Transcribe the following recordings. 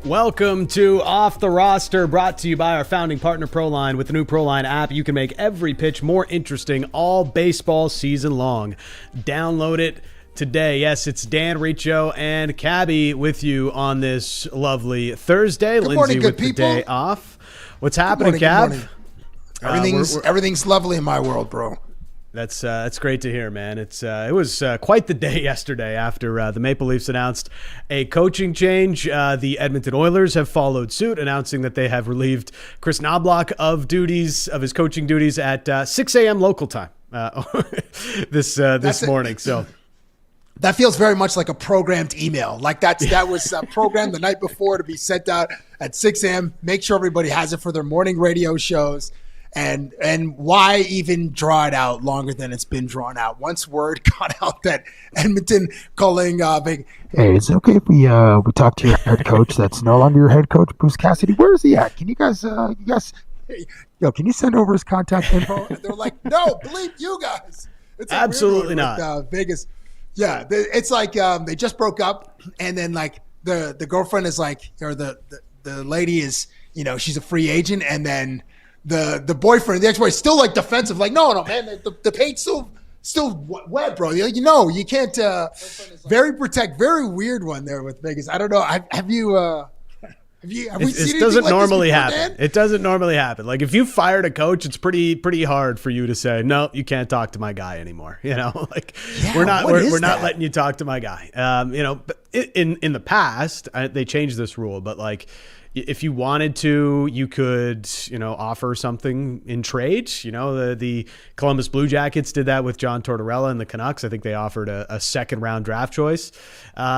Welcome to Off the Roster, brought to you by our founding partner ProLine. With the new ProLine app, you can make every pitch more interesting all baseball season long. Download it today. Yes, it's Dan, Riccio, and Cabbie with you on this lovely Thursday. Good Lindsay morning, with good the people. day off. What's happening, Cab? Everything's lovely in my world, bro. That's great to hear, man. It was quite the day yesterday after the Maple Leafs announced a coaching change. The Edmonton Oilers have followed suit, announcing that they have relieved Kris Knoblauch of his coaching duties at 6 a.m. local time this morning. So that feels very much like a programmed email. Like that was programmed the night before to be sent out at 6 a.m. Make sure everybody has it for their morning radio shows. And why even draw it out longer than it's been drawn out? Once word got out that Edmonton calling hey, is it okay if we talk to your head coach that's no longer your head coach, Bruce Cassidy? Where is he at? Can you guys can you send over his contact info? And they're like, no, believe you guys. It's absolutely not. With, Vegas. Yeah, it's like they just broke up, and then like the girlfriend is like, or the lady is, she's a free agent, and then the boyfriend, the ex-boy, is still like defensive, like no man, the paint's still wet, bro. You can't. Very weird one there with Vegas. I don't know. Have we seen it doesn't like normally before, happen. Dan? It doesn't normally happen. Like if you fired a coach, it's pretty hard for you to say no. You can't talk to my guy anymore. We're not letting you talk to my guy. But in the past they changed this rule, but like. If you wanted to, you could, offer something in trade. The Columbus Blue Jackets did that with John Tortorella and the Canucks. I think they offered a second-round draft choice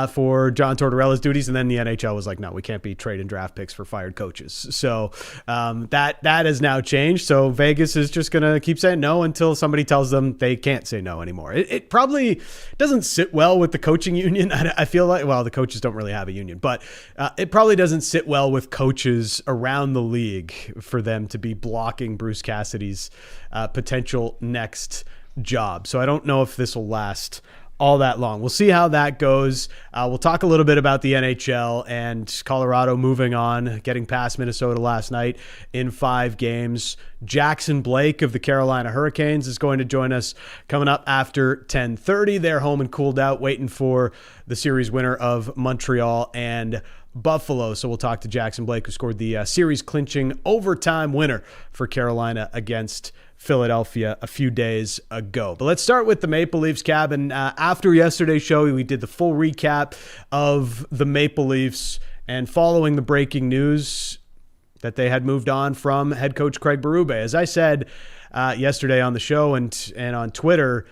for John Tortorella's duties, and then the NHL was like, no, we can't be trading draft picks for fired coaches. So that has now changed. So Vegas is just going to keep saying no until somebody tells them they can't say no anymore. It probably doesn't sit well with the coaching union. I feel like, well, the coaches don't really have a union, but it probably doesn't sit well with coaches around the league for them to be blocking Bruce Cassidy's potential next job. So I don't know if this will last all that long. We'll see how that goes. We'll talk a little bit about the NHL and Colorado moving on, getting past Minnesota last night in 5 games. Jackson Blake of the Carolina Hurricanes is going to join us coming up after 10:30. They're home and cooled out, waiting for the series winner of Montreal and Buffalo. So we'll talk to Jackson Blake, who scored the series clinching overtime winner for Carolina against Philadelphia a few days ago. But let's start with the Maple Leafs, cabin. After yesterday's show, we did the full recap of the Maple Leafs, and following the breaking news that they had moved on from head coach Craig Berube. As I said yesterday on the show and on Twitter,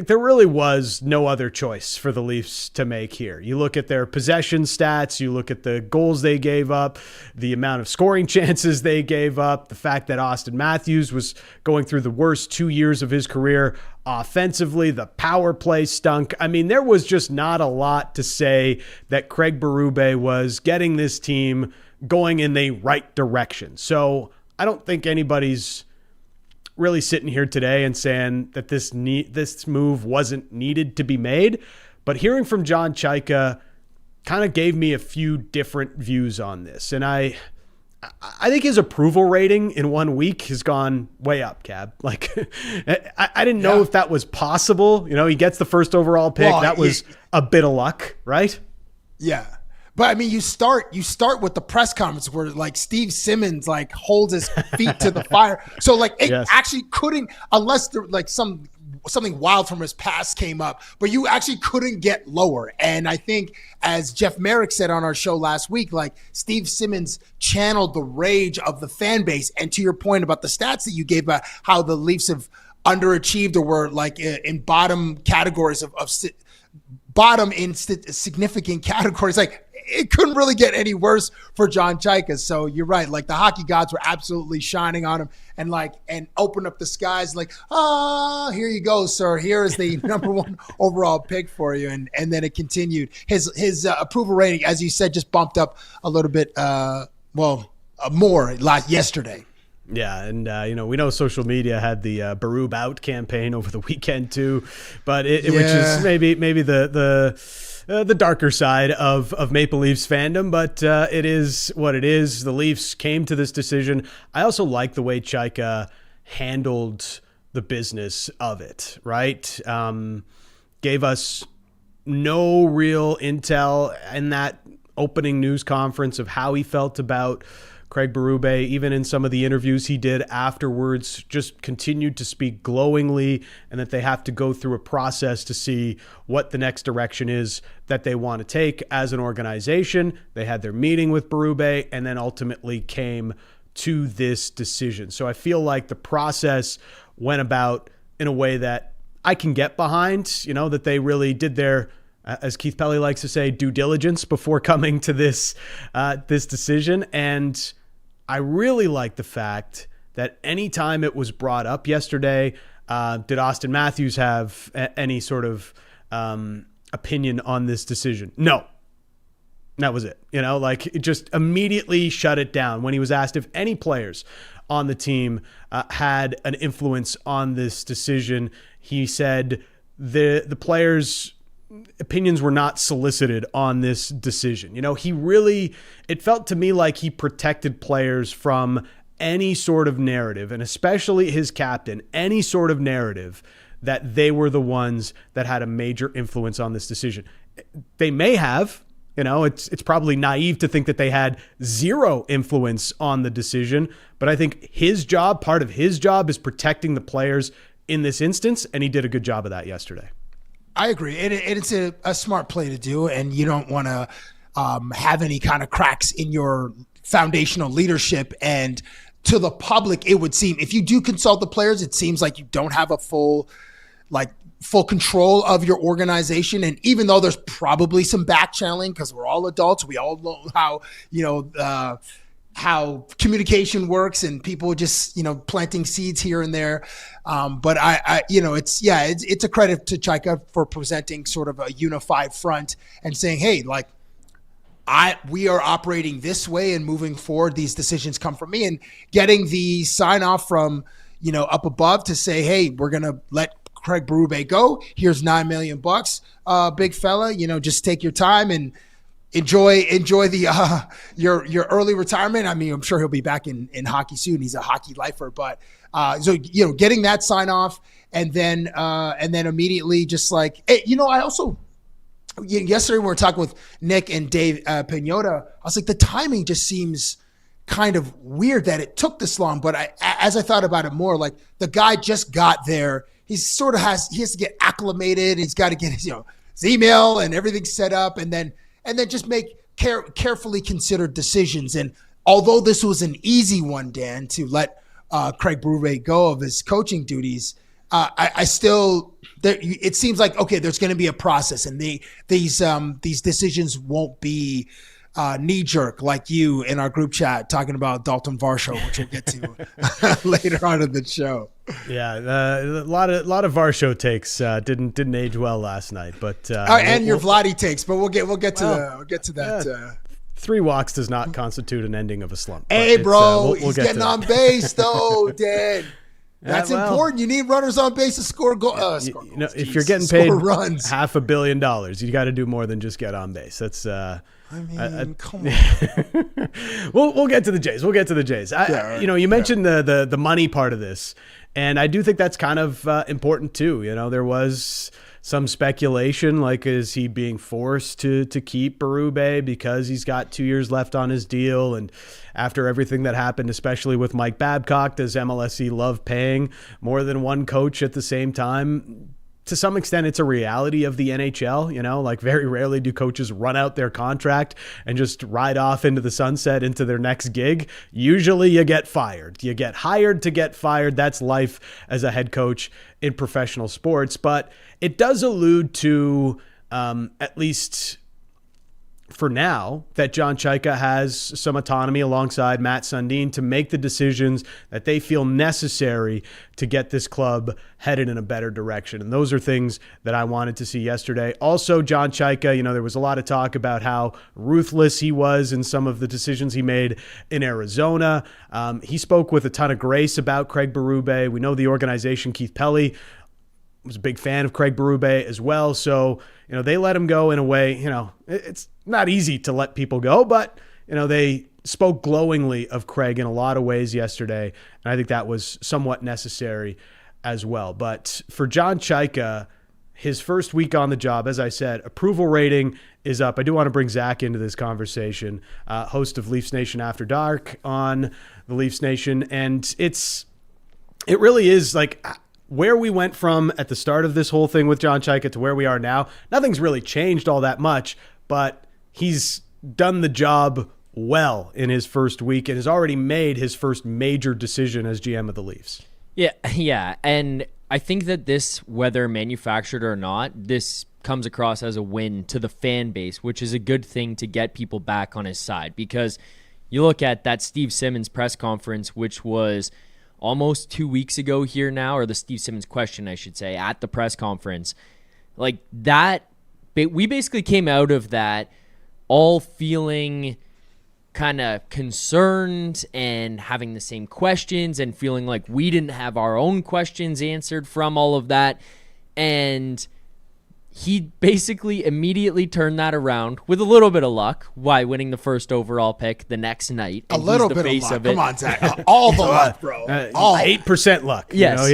there really was no other choice for the Leafs to make here. You look at their possession stats, you look at the goals they gave up, the amount of scoring chances they gave up, the fact that Auston Matthews was going through the worst 2 years of his career offensively, the power play stunk. I mean, there was just not a lot to say that Craig Berube was getting this team going in the right direction. So I don't think anybody's really sitting here today and saying that this move wasn't needed to be made. But hearing from John Chayka kind of gave me a few different views on this. And I think his approval rating in 1 week has gone way up, Cab. Like, I didn't know if that was possible. He gets the first overall pick. Well, that was a bit of luck, right? Yeah. But I mean, you start with the press conference where like Steve Simmons like holds his feet to the fire. So like it actually couldn't, unless there like something wild from his past came up, but you actually couldn't get lower. And I think, as Jeff Merrick said on our show last week, like Steve Simmons channeled the rage of the fan base. And to your point about the stats that you gave about how the Leafs have underachieved or were like in bottom categories of bottom in significant categories, like it couldn't really get any worse for John Chayka. So you're right. Like, the hockey gods were absolutely shining on him and open up the skies. Like, here you go, sir. Here is the number one overall pick for you. And then it continued. His approval rating, as you said, just bumped up a little bit. More yesterday. Yeah, and we know social media had the Berube out campaign over the weekend too, but which is maybe the darker side of Maple Leafs fandom, but it is what it is. The Leafs came to this decision. I also like the way Chayka handled the business of it, right? Gave us no real intel in that opening news conference of how he felt about Craig Berube. Even in some of the interviews he did afterwards, just continued to speak glowingly, and that they have to go through a process to see what the next direction is that they want to take as an organization. They had their meeting with Berube and then ultimately came to this decision. So I feel like the process went about in a way that I can get behind, that they really did their, as Keith Pelly likes to say, due diligence before coming to this decision. And I really like the fact that anytime it was brought up yesterday, did Auston Matthews have any sort of opinion on this decision? No. That was it. It just immediately shut it down. When he was asked if any players on the team had an influence on this decision, he said the players' opinions were not solicited on this decision. It felt to me like he protected players from any sort of narrative, and especially his captain, any sort of narrative that they were the ones that had a major influence on this decision. They may have, it's probably naive to think that they had zero influence on the decision, but I think part of his job is protecting the players in this instance, and he did a good job of that yesterday. I agree. It's a smart play to do, and you don't want to have any kind of cracks in your foundational leadership. And to the public, it would seem, if you do consult the players, it seems like you don't have a full control of your organization. And even though there's probably some back channeling, because we're all adults, we all know how communication works, and people just, planting seeds here and there. But it's a credit to Chayka for presenting sort of a unified front and saying, hey, we are operating this way, and moving forward, these decisions come from me, and getting the sign off from, up above to say, hey, we're going to let Craig Berube go. Here's $9 million, big fella, just take your time and enjoy the your early retirement. I mean, I'm sure he'll be back in hockey soon. He's a hockey lifer, but getting that sign off, and then immediately just like, hey, I also, yesterday when we were talking with Nick and Dave Pinota, I was like, the timing just seems kind of weird that it took this long. But as I thought about it more, like, the guy just got there. He has to get acclimated. He's got to get his email and everything set up, and then just make carefully considered decisions. And although this was an easy one, Dan, to let Craig Berube go of his coaching duties, I still, it seems like, okay, there's going to be a process, and these decisions won't be knee-jerk like you in our group chat talking about Daulton Varsho, which we'll get to later on in the show. Yeah, a lot of Varsho takes didn't age well last night, but and your Vladdy takes, but we'll get to that. Yeah. 3 walks does not constitute an ending of a slump. Hey, bro, he's getting on base though, Dan. That's important. You need runners on base to score goals. If you're getting paid $500 million, you got to do more than just get on base. That's come on. We'll get to the Jays. You mentioned the money part of this, and I do think that's kind of important too. There was some speculation, like, is he being forced to keep Berube because he's got 2 years left on his deal? And after everything that happened, especially with Mike Babcock, does MLSE love paying more than one coach at the same time? To some extent, it's a reality of the NHL. Like, very rarely do coaches run out their contract and just ride off into the sunset into their next gig. Usually you get fired. You get hired to get fired. That's life as a head coach in professional sports. But it does allude to at least for now, that John Chayka has some autonomy alongside Matt Sundin to make the decisions that they feel necessary to get this club headed in a better direction. And those are things that I wanted to see yesterday. Also, John Chayka, there was a lot of talk about how ruthless he was in some of the decisions he made in Arizona. He spoke with a ton of grace about Craig Berube. We know the organization, Keith Pelly, was a big fan of Craig Berube as well. So, they let him go in a way, it's not easy to let people go, but, they spoke glowingly of Craig in a lot of ways yesterday. And I think that was somewhat necessary as well. But for John Chayka, his first week on the job, as I said, approval rating is up. I do want to bring Zach into this conversation, host of Leafs Nation After Dark on the Leafs Nation. And it really is like where we went from at the start of this whole thing with John Chayka to where we are now. Nothing's really changed all that much, but he's done the job well in his first week and has already made his first major decision as GM of the Leafs. Yeah. And I think that this, whether manufactured or not, this comes across as a win to the fan base, which is a good thing to get people back on his side. Because you look at that Steve Simmons press conference, which was almost 2 weeks ago here now, or the Steve Simmons question, I should say, at the press conference. Like that, we basically came out of that all feeling kind of concerned and having the same questions and feeling like we didn't have our own questions answered from all of that. And he basically immediately turned that around with a little bit of luck by winning the first overall pick the next night. A little bit of luck. Come on, Zach. All the luck, bro. All 8% luck. Yes.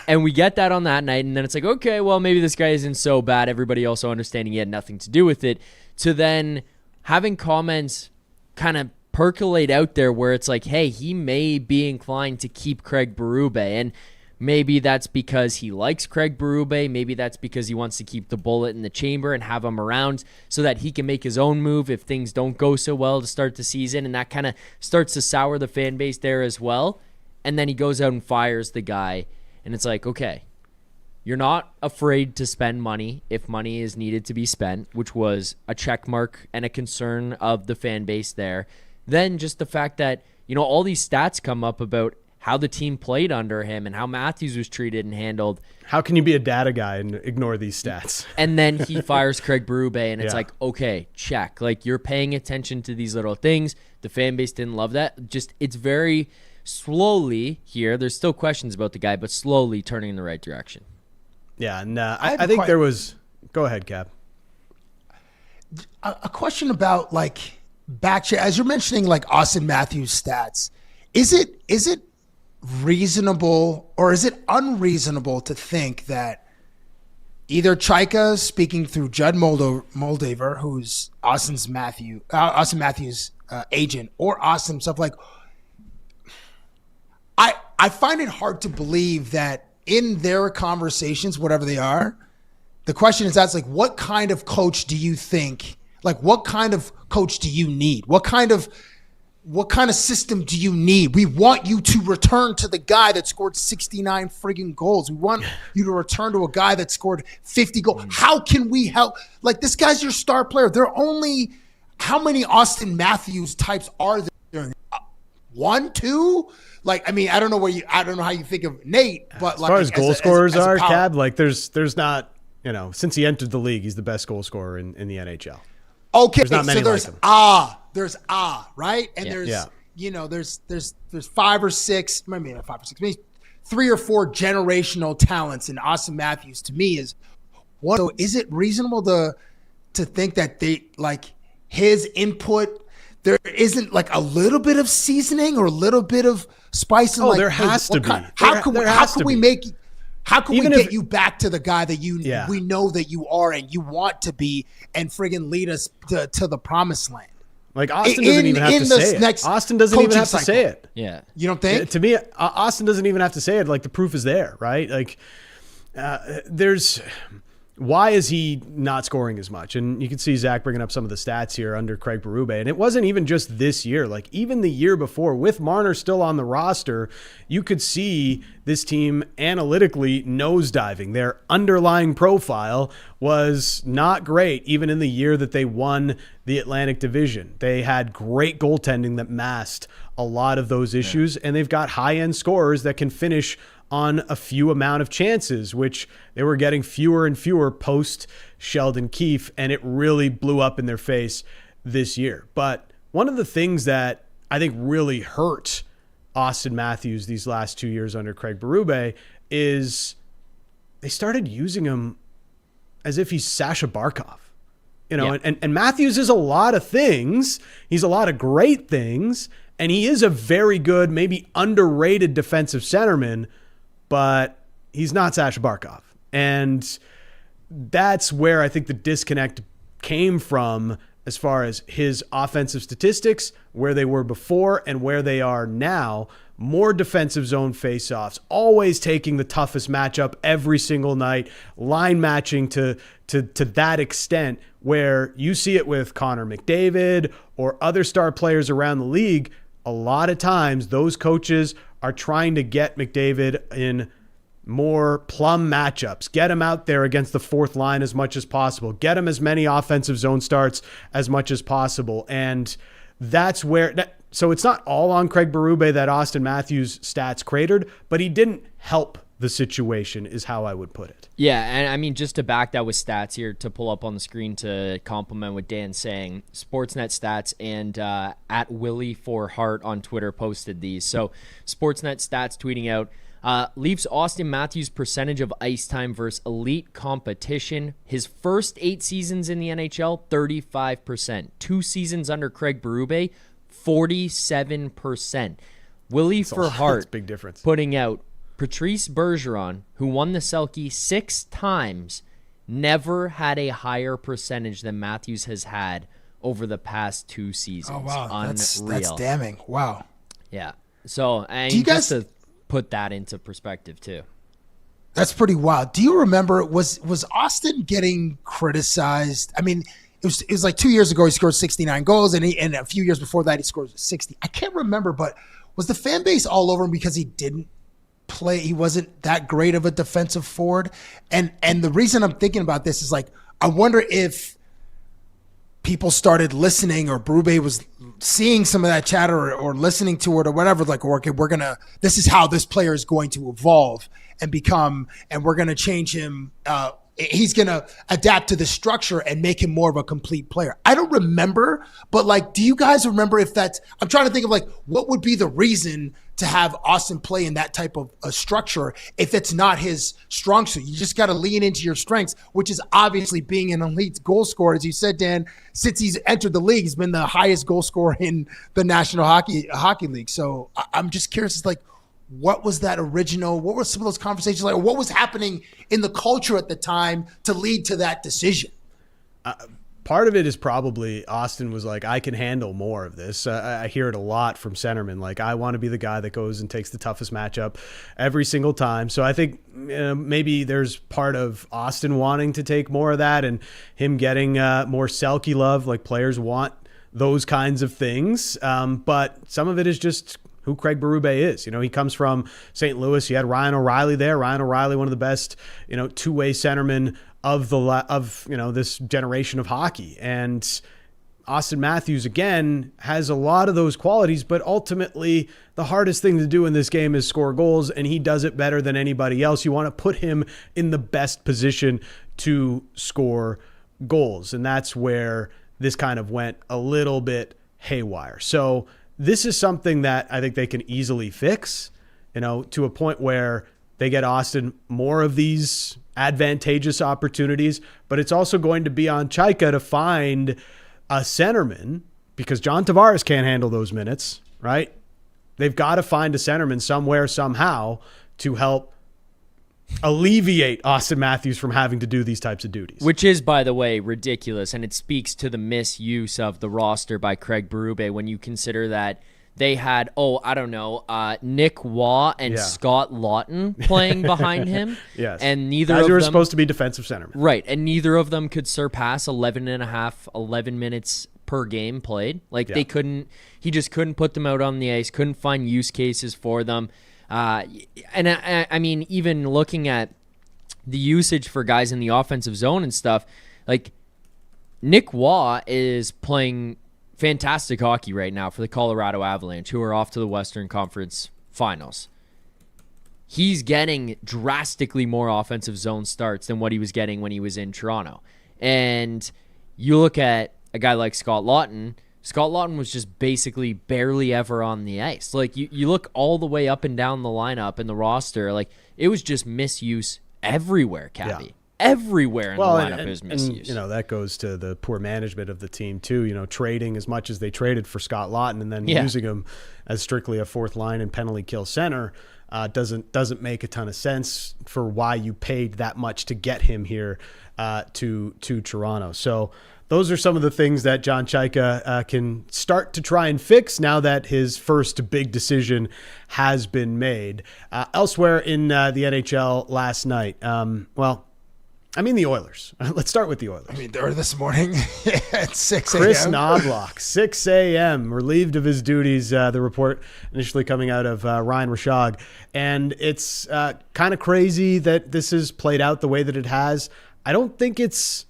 And we get that on that night. And then it's like, okay, well, maybe this guy isn't so bad. Everybody also understanding he had nothing to do with it. To then having comments kind of percolate out there where it's like, hey, he may be inclined to keep Craig Berube. And maybe that's because he likes Craig Berube. Maybe that's because he wants to keep the bullet in the chamber and have him around so that he can make his own move if things don't go so well to start the season. And that kind of starts to sour the fan base there as well. And then he goes out and fires the guy. And it's like, okay, you're not afraid to spend money if money is needed to be spent, which was a check mark and a concern of the fan base there. Then just the fact that, all these stats come up about how the team played under him and how Matthews was treated and handled. How can you be a data guy and ignore these stats? And then he fires Craig Berube, and it's like, okay, check. Like, you're paying attention to these little things. The fan base didn't love that. It's very slowly here. There's still questions about the guy, but slowly turning in the right direction. Yeah, and I think there was... Go ahead, Cab. A question about, as you're mentioning, Auston Matthews stats. Is it reasonable or is it unreasonable to think that either Chayka, speaking through Judd Moldaver, who's Auston Matthews' agent, or Auston himself, I find it hard to believe that in their conversations, whatever they are, the question is what kind of coach do you think, what kind of coach do you need? What kind of system do you need? We want you to return to the guy that scored 69 friggin' goals. We want you to return to a guy that scored 50 goals. How can we help? This guy's your star player. How many Auston Matthews types are there? One, two? I don't know how you think of Nate, but as far as goal scorers are, Cab, there's not, since he entered the league, he's the best goal scorer in the NHL. Okay, there's not many there's like him. Right? And Yeah. there's 5 or 6, maybe not 5 or 6, maybe 3 or 4 generational talents, and Auston Matthews to me is one. So is it reasonable to think that they his input, there isn't a little bit of seasoning or a little bit of spice? And there has to be. How can we get you back to the guy that we know that you are and you want to be, and friggin' lead us to the promised land? Auston doesn't even have to say it. Auston doesn't even have to say it. Yeah. You don't think? To me, Auston doesn't even have to say it. The proof is there, right? why is he not scoring as much? And you can see Zach bringing up some of the stats here under Craig Berube. And it wasn't even just this year. Like even the year before, with Marner still on the roster, you could see this team analytically nosediving. Their underlying profile was not great, even in the year that they won the Atlantic Division. They had great goaltending that masked a lot of those issues, and they've got high-end scorers that can finish on a few amount of chances, which they were getting fewer and fewer post Sheldon Keefe, and it really blew up in their face this year. But one of the things that I think really hurt Auston Matthews these last 2 years under Craig Berube is they started using him as if he's Sasha Barkov. And Matthews is a lot of things. He's a lot of great things, and he is a very good, maybe underrated defensive centerman, but he's not Sasha Barkov. And that's where I think the disconnect came from as far as his offensive statistics, where they were before and where they are now. More defensive zone faceoffs, always taking the toughest matchup every single night, line matching to that extent, where you see it with Connor McDavid or other star players around the league. A lot of times those coaches are trying to get McDavid in more plum matchups, get him out there against the fourth line as much as possible, get him as many offensive zone starts as much as possible. And that's where, so it's not all on Craig Berube that Auston Matthews' stats cratered, but he didn't help the situation is how I would put it. Yeah, and I mean, just to back that with stats here, to pull up on the screen to compliment what Dan's saying, Sportsnet stats and at Willie for Heart on Twitter posted these. So Sportsnet stats tweeting out, Leafs Auston Matthews' percentage of ice time versus elite competition. His first 8 seasons in the NHL, 35%. 2 seasons under Craig Berube, 47%. Willie for Heart, big difference. Putting out Patrice Bergeron, who won the Selke 6 times, never had a higher percentage than Matthews has had over the past 2 seasons. Oh, wow. Unreal. That's damning. Wow. Yeah. So, and do you guys, just to put that into perspective too. That's pretty wild. Do you remember, was Auston getting criticized? I mean, it was like 2 years ago he scored 69 goals, and a few years before that he scored 60. I can't remember, but was the fan base all over him because he didn't play? He wasn't that great of a defensive forward. And the reason I'm thinking about this is, like, I wonder if people started listening, or Berube was seeing some of that chatter or listening to it or whatever, like, okay, this is how this player is going to evolve and become, and we're going to change him. He's going to adapt to the structure and make him more of a complete player. I don't remember, but, like, do you guys remember if that's, I'm trying to think of, like, what would be the reason to have Auston play in that type of a structure if it's not his strong suit? You just got to lean into your strengths, which is obviously being an elite goal scorer. As you said, Dan, since he's entered the league, he's been the highest goal scorer in the National Hockey League. So I'm just curious, it's like, what was that original? What were some of those conversations like? What was happening in the culture at the time to lead to that decision? Part of it is probably Auston was like, I can handle more of this. I hear it a lot from centermen. Like, I want to be the guy that goes and takes the toughest matchup every single time. So I think maybe there's part of Auston wanting to take more of that and him getting more Selke love. Like, players want those kinds of things. But some of it is just who Craig Berube is. You know, he comes from St. Louis. He had Ryan O'Reilly there. Ryan O'Reilly, one of the best, two-way centermen of this generation of hockey. And Auston Matthews, again, has a lot of those qualities, but ultimately the hardest thing to do in this game is score goals, and he does it better than anybody else. You want to put him in the best position to score goals, and that's where this kind of went a little bit haywire. So this is something that I think they can easily fix, to a point where they get Auston more of these advantageous opportunities, but it's also going to be on Chayka to find a centerman, because John Tavares can't handle those minutes, right? They've got to find a centerman somewhere, somehow, to help alleviate Auston Matthews from having to do these types of duties. Which is, by the way, ridiculous, and it speaks to the misuse of the roster by Craig Berube when you consider that they had, I don't know, Nick Waugh and Scott Laughton playing behind him. Yes. And neither Guys of who were them, supposed to be defensive centermen. Right. And neither of them could surpass 11 minutes per game played. Like he just couldn't put them out on the ice, couldn't find use cases for them. And I mean, even looking at the usage for guys in the offensive zone and stuff, like Nick Waugh is playing fantastic hockey right now for the Colorado Avalanche, who are off to the Western Conference Finals. He's getting drastically more offensive zone starts than what he was getting when he was in Toronto. And you look at a guy like Scott Laughton. Scott Laughton was just basically barely ever on the ice. Like, you look all the way up and down the lineup and the roster, like, it was just misuse everywhere, Cabbie. Yeah. Everywhere in the lineup is misuse. And, that goes to the poor management of the team too. Trading as much as they traded for Scott Laughton and then using him as strictly a fourth line and penalty kill center doesn't make a ton of sense for why you paid that much to get him here to Toronto. So those are some of the things that John Chayka can start to try and fix now that his first big decision has been made. Elsewhere in the NHL last night, the Oilers. Let's start with the Oilers. They're this morning at 6 a.m. Kris Knoblauch, 6 a.m., relieved of his duties, the report initially coming out of Ryan Rishaug. And it's kind of crazy that this has played out the way that it has. I don't think it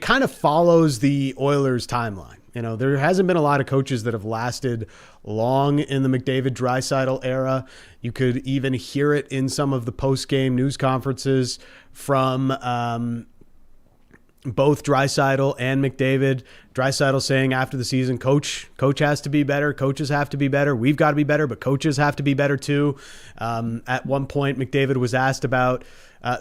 kind of follows the Oilers' timeline. There hasn't been a lot of coaches that have lasted long in the McDavid-Draisaitl era. You could even hear it in some of the post-game news conferences from both Draisaitl and McDavid. Draisaitl saying after the season, coach has to be better. Coaches have to be better. We've got to be better, but coaches have to be better too. At one point, McDavid was asked about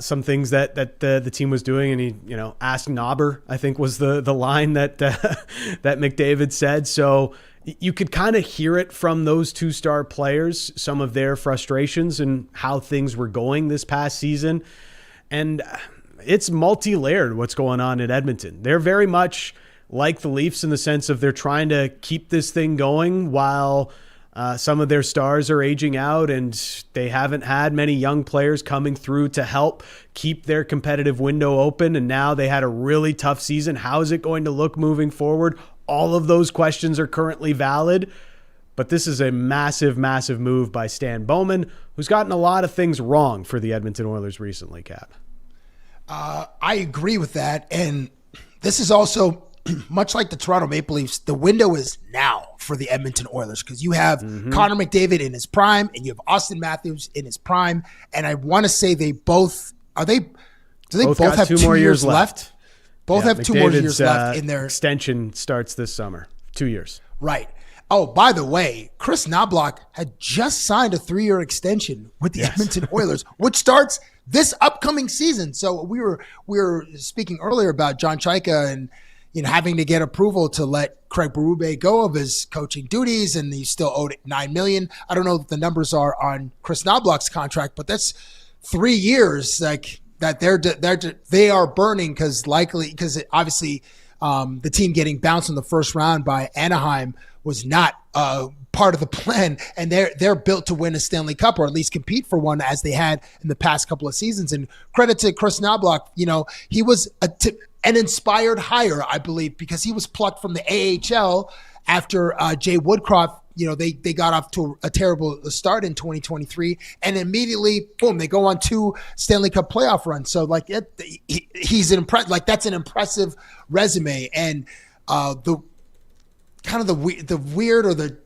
some things that the team was doing, and he asked Knobber, I think was the line that that McDavid said. So you could kind of hear it from those two-star players, some of their frustrations and how things were going this past season. And it's multi-layered what's going on in Edmonton. They're very much like the Leafs in the sense of they're trying to keep this thing going while some of their stars are aging out, and they haven't had many young players coming through to help keep their competitive window open. And now they had a really tough season. How is it going to look moving forward? All of those questions are currently valid, but this is a massive, massive move by Stan Bowman, who's gotten a lot of things wrong for the Edmonton Oilers recently, Cap. I agree with that. And this is also much like the Toronto Maple Leafs. The window is now for the Edmonton Oilers because you have Connor McDavid in his prime and you have Auston Matthews in his prime. And I want to say do they both have 2 more years left? Both have 2 more years left in their extension starts this summer. 2 years. Right. Oh, by the way, Kris Knoblauch had just signed a 3-year extension with the Edmonton Oilers, which starts this upcoming season. So we were speaking earlier about John Chayka and having to get approval to let Craig Berube go of his coaching duties, and he's still owed $9 million. I don't know what the numbers are on Kris Knoblauch's contract, but that's 3 years that they are burning because obviously the team getting bounced in the first round by Anaheim was not part of the plan, and they're built to win a Stanley Cup or at least compete for one as they had in the past couple of seasons. And credit to Kris Knoblauch, he was an inspired hire, I believe, because he was plucked from the AHL after Jay Woodcroft. They got off to a terrible start in 2023, and immediately, boom, they go on 2 Stanley Cup playoff runs. So he's that's an impressive resume, and the weird or the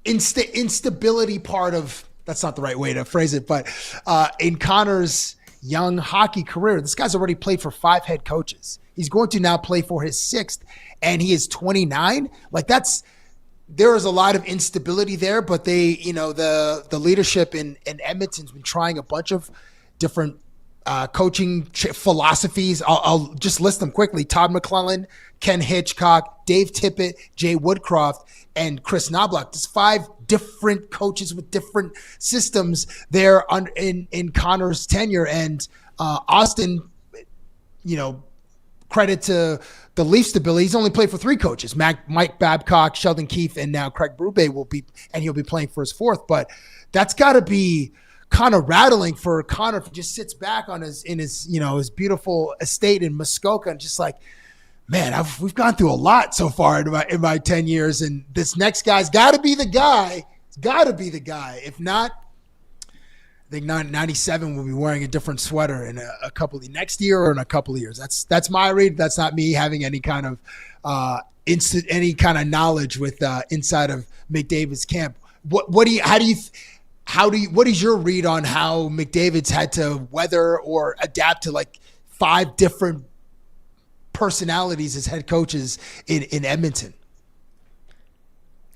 instability part of, that's not the right way to phrase it, but in Connor's young hockey career, this guy's already played for 5 head coaches. He's going to now play for his 6th, and he is 29. There is a lot of instability there, but they, the leadership in Edmonton's been trying a bunch of different coaching philosophies. I'll just list them quickly. Todd McClellan, Ken Hitchcock, Dave Tippett, Jay Woodcroft, and Kris Knoblauch. There's 5 different coaches with different systems there in Connor's tenure. And Auston, credit to the Leafs stability. He's only played for 3 coaches: Mike Babcock, Sheldon Keefe, and now Craig Berube he'll be playing for his 4th. But that's got to be kind of rattling for Connor if he just sits back on his beautiful estate in Muskoka and just like, man, we've gone through a lot so far in my 10 years, and this next guy's got to be the guy. It's got to be the guy. If not, I think 97 will be wearing a different sweater in a couple of next year or in a couple of years. That's my read. That's not me having any kind of knowledge with inside of McDavid's camp. What is your read on how McDavid's had to weather or adapt to like 5 different personalities as head coaches in Edmonton?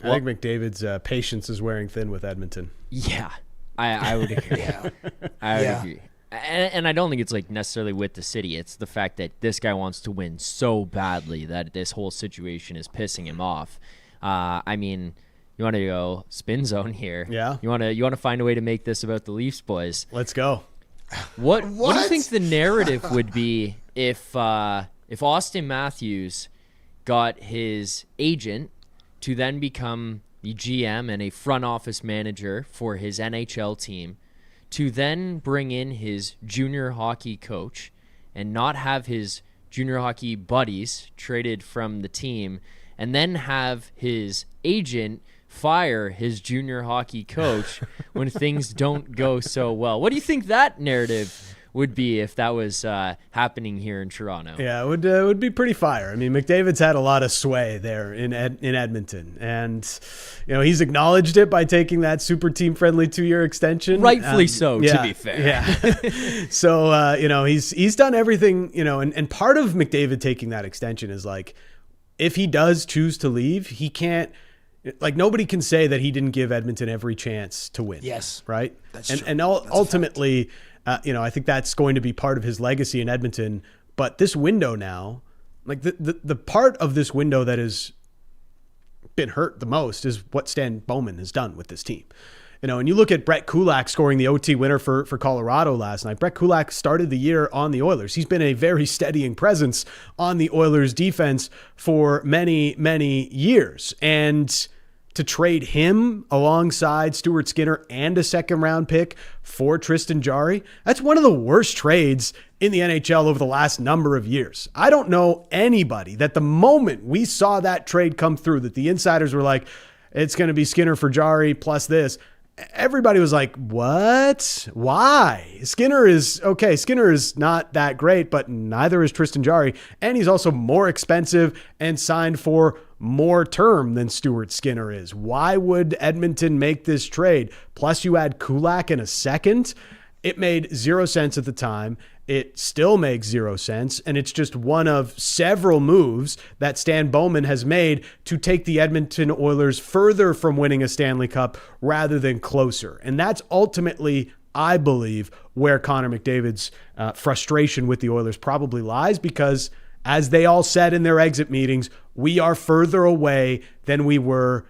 I think McDavid's patience is wearing thin with Edmonton. Yeah, I would agree. I would agree. And I don't think it's like necessarily with the city. It's the fact that this guy wants to win so badly that this whole situation is pissing him off. I mean, you want to go spin zone here. Yeah. You want to find a way to make this about the Leafs, boys. Let's go. What do you think the narrative would be if Auston Matthews got his agent to then become the GM and a front office manager for his NHL team, to then bring in his junior hockey coach and not have his junior hockey buddies traded from the team, and then have his agent fire his junior hockey coach when things don't go so well? What do you think that narrative would be if that was happening here in Toronto? Yeah, it would be pretty fire. I mean, McDavid's had a lot of sway there in Edmonton, and he's acknowledged it by taking that super team friendly 2-year extension. Rightfully so, to be fair. Yeah. So he's done everything. And part of McDavid taking that extension is like, if he does choose to leave, he can't. Like, nobody can say that he didn't give Edmonton every chance to win. Yes, right. That's true. And ultimately. I think that's going to be part of his legacy in Edmonton. But this window now, like the part of this window that has been hurt the most is what Stan Bowman has done with this team. And you look at Brett Kulak scoring the OT winner for Colorado last night. Brett Kulak started the year on the Oilers. He's been a very steadying presence on the Oilers defense for many, many years. And to trade him alongside Stuart Skinner and a 2nd-round pick for Tristan Jarry, that's one of the worst trades in the NHL over the last number of years. I don't know anybody that the moment we saw that trade come through, that the insiders were like, it's going to be Skinner for Jarry plus this, everybody was like, what? Why? Skinner is not that great, but neither is Tristan Jarry. And he's also more expensive and signed for more term than Stuart Skinner is. Why would Edmonton make this trade? Plus you add Kulak in a second. It made 0 sense at the time. It still makes 0 sense. And it's just one of several moves that Stan Bowman has made to take the Edmonton Oilers further from winning a Stanley Cup rather than closer. And that's ultimately, I believe, where Connor McDavid's frustration with the Oilers probably lies, because as they all said in their exit meetings, we are further away than we were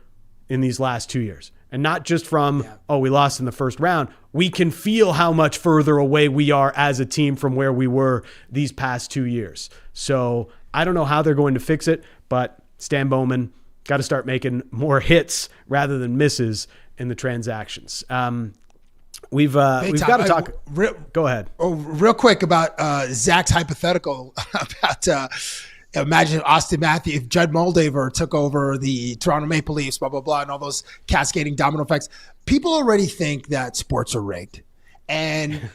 in these last 2 years. And not just from, we lost in the first round. We can feel how much further away we are as a team from where we were these past 2 years. So I don't know how they're going to fix it, but Stan Bowman got to start making more hits rather than misses in the transactions. We've got to talk. Go ahead. Oh, real quick about Zach's hypothetical about imagine Auston Matthews, if Judd Moldaver took over the Toronto Maple Leafs, blah, blah, blah, and all those cascading domino effects. People already think that sports are rigged. And,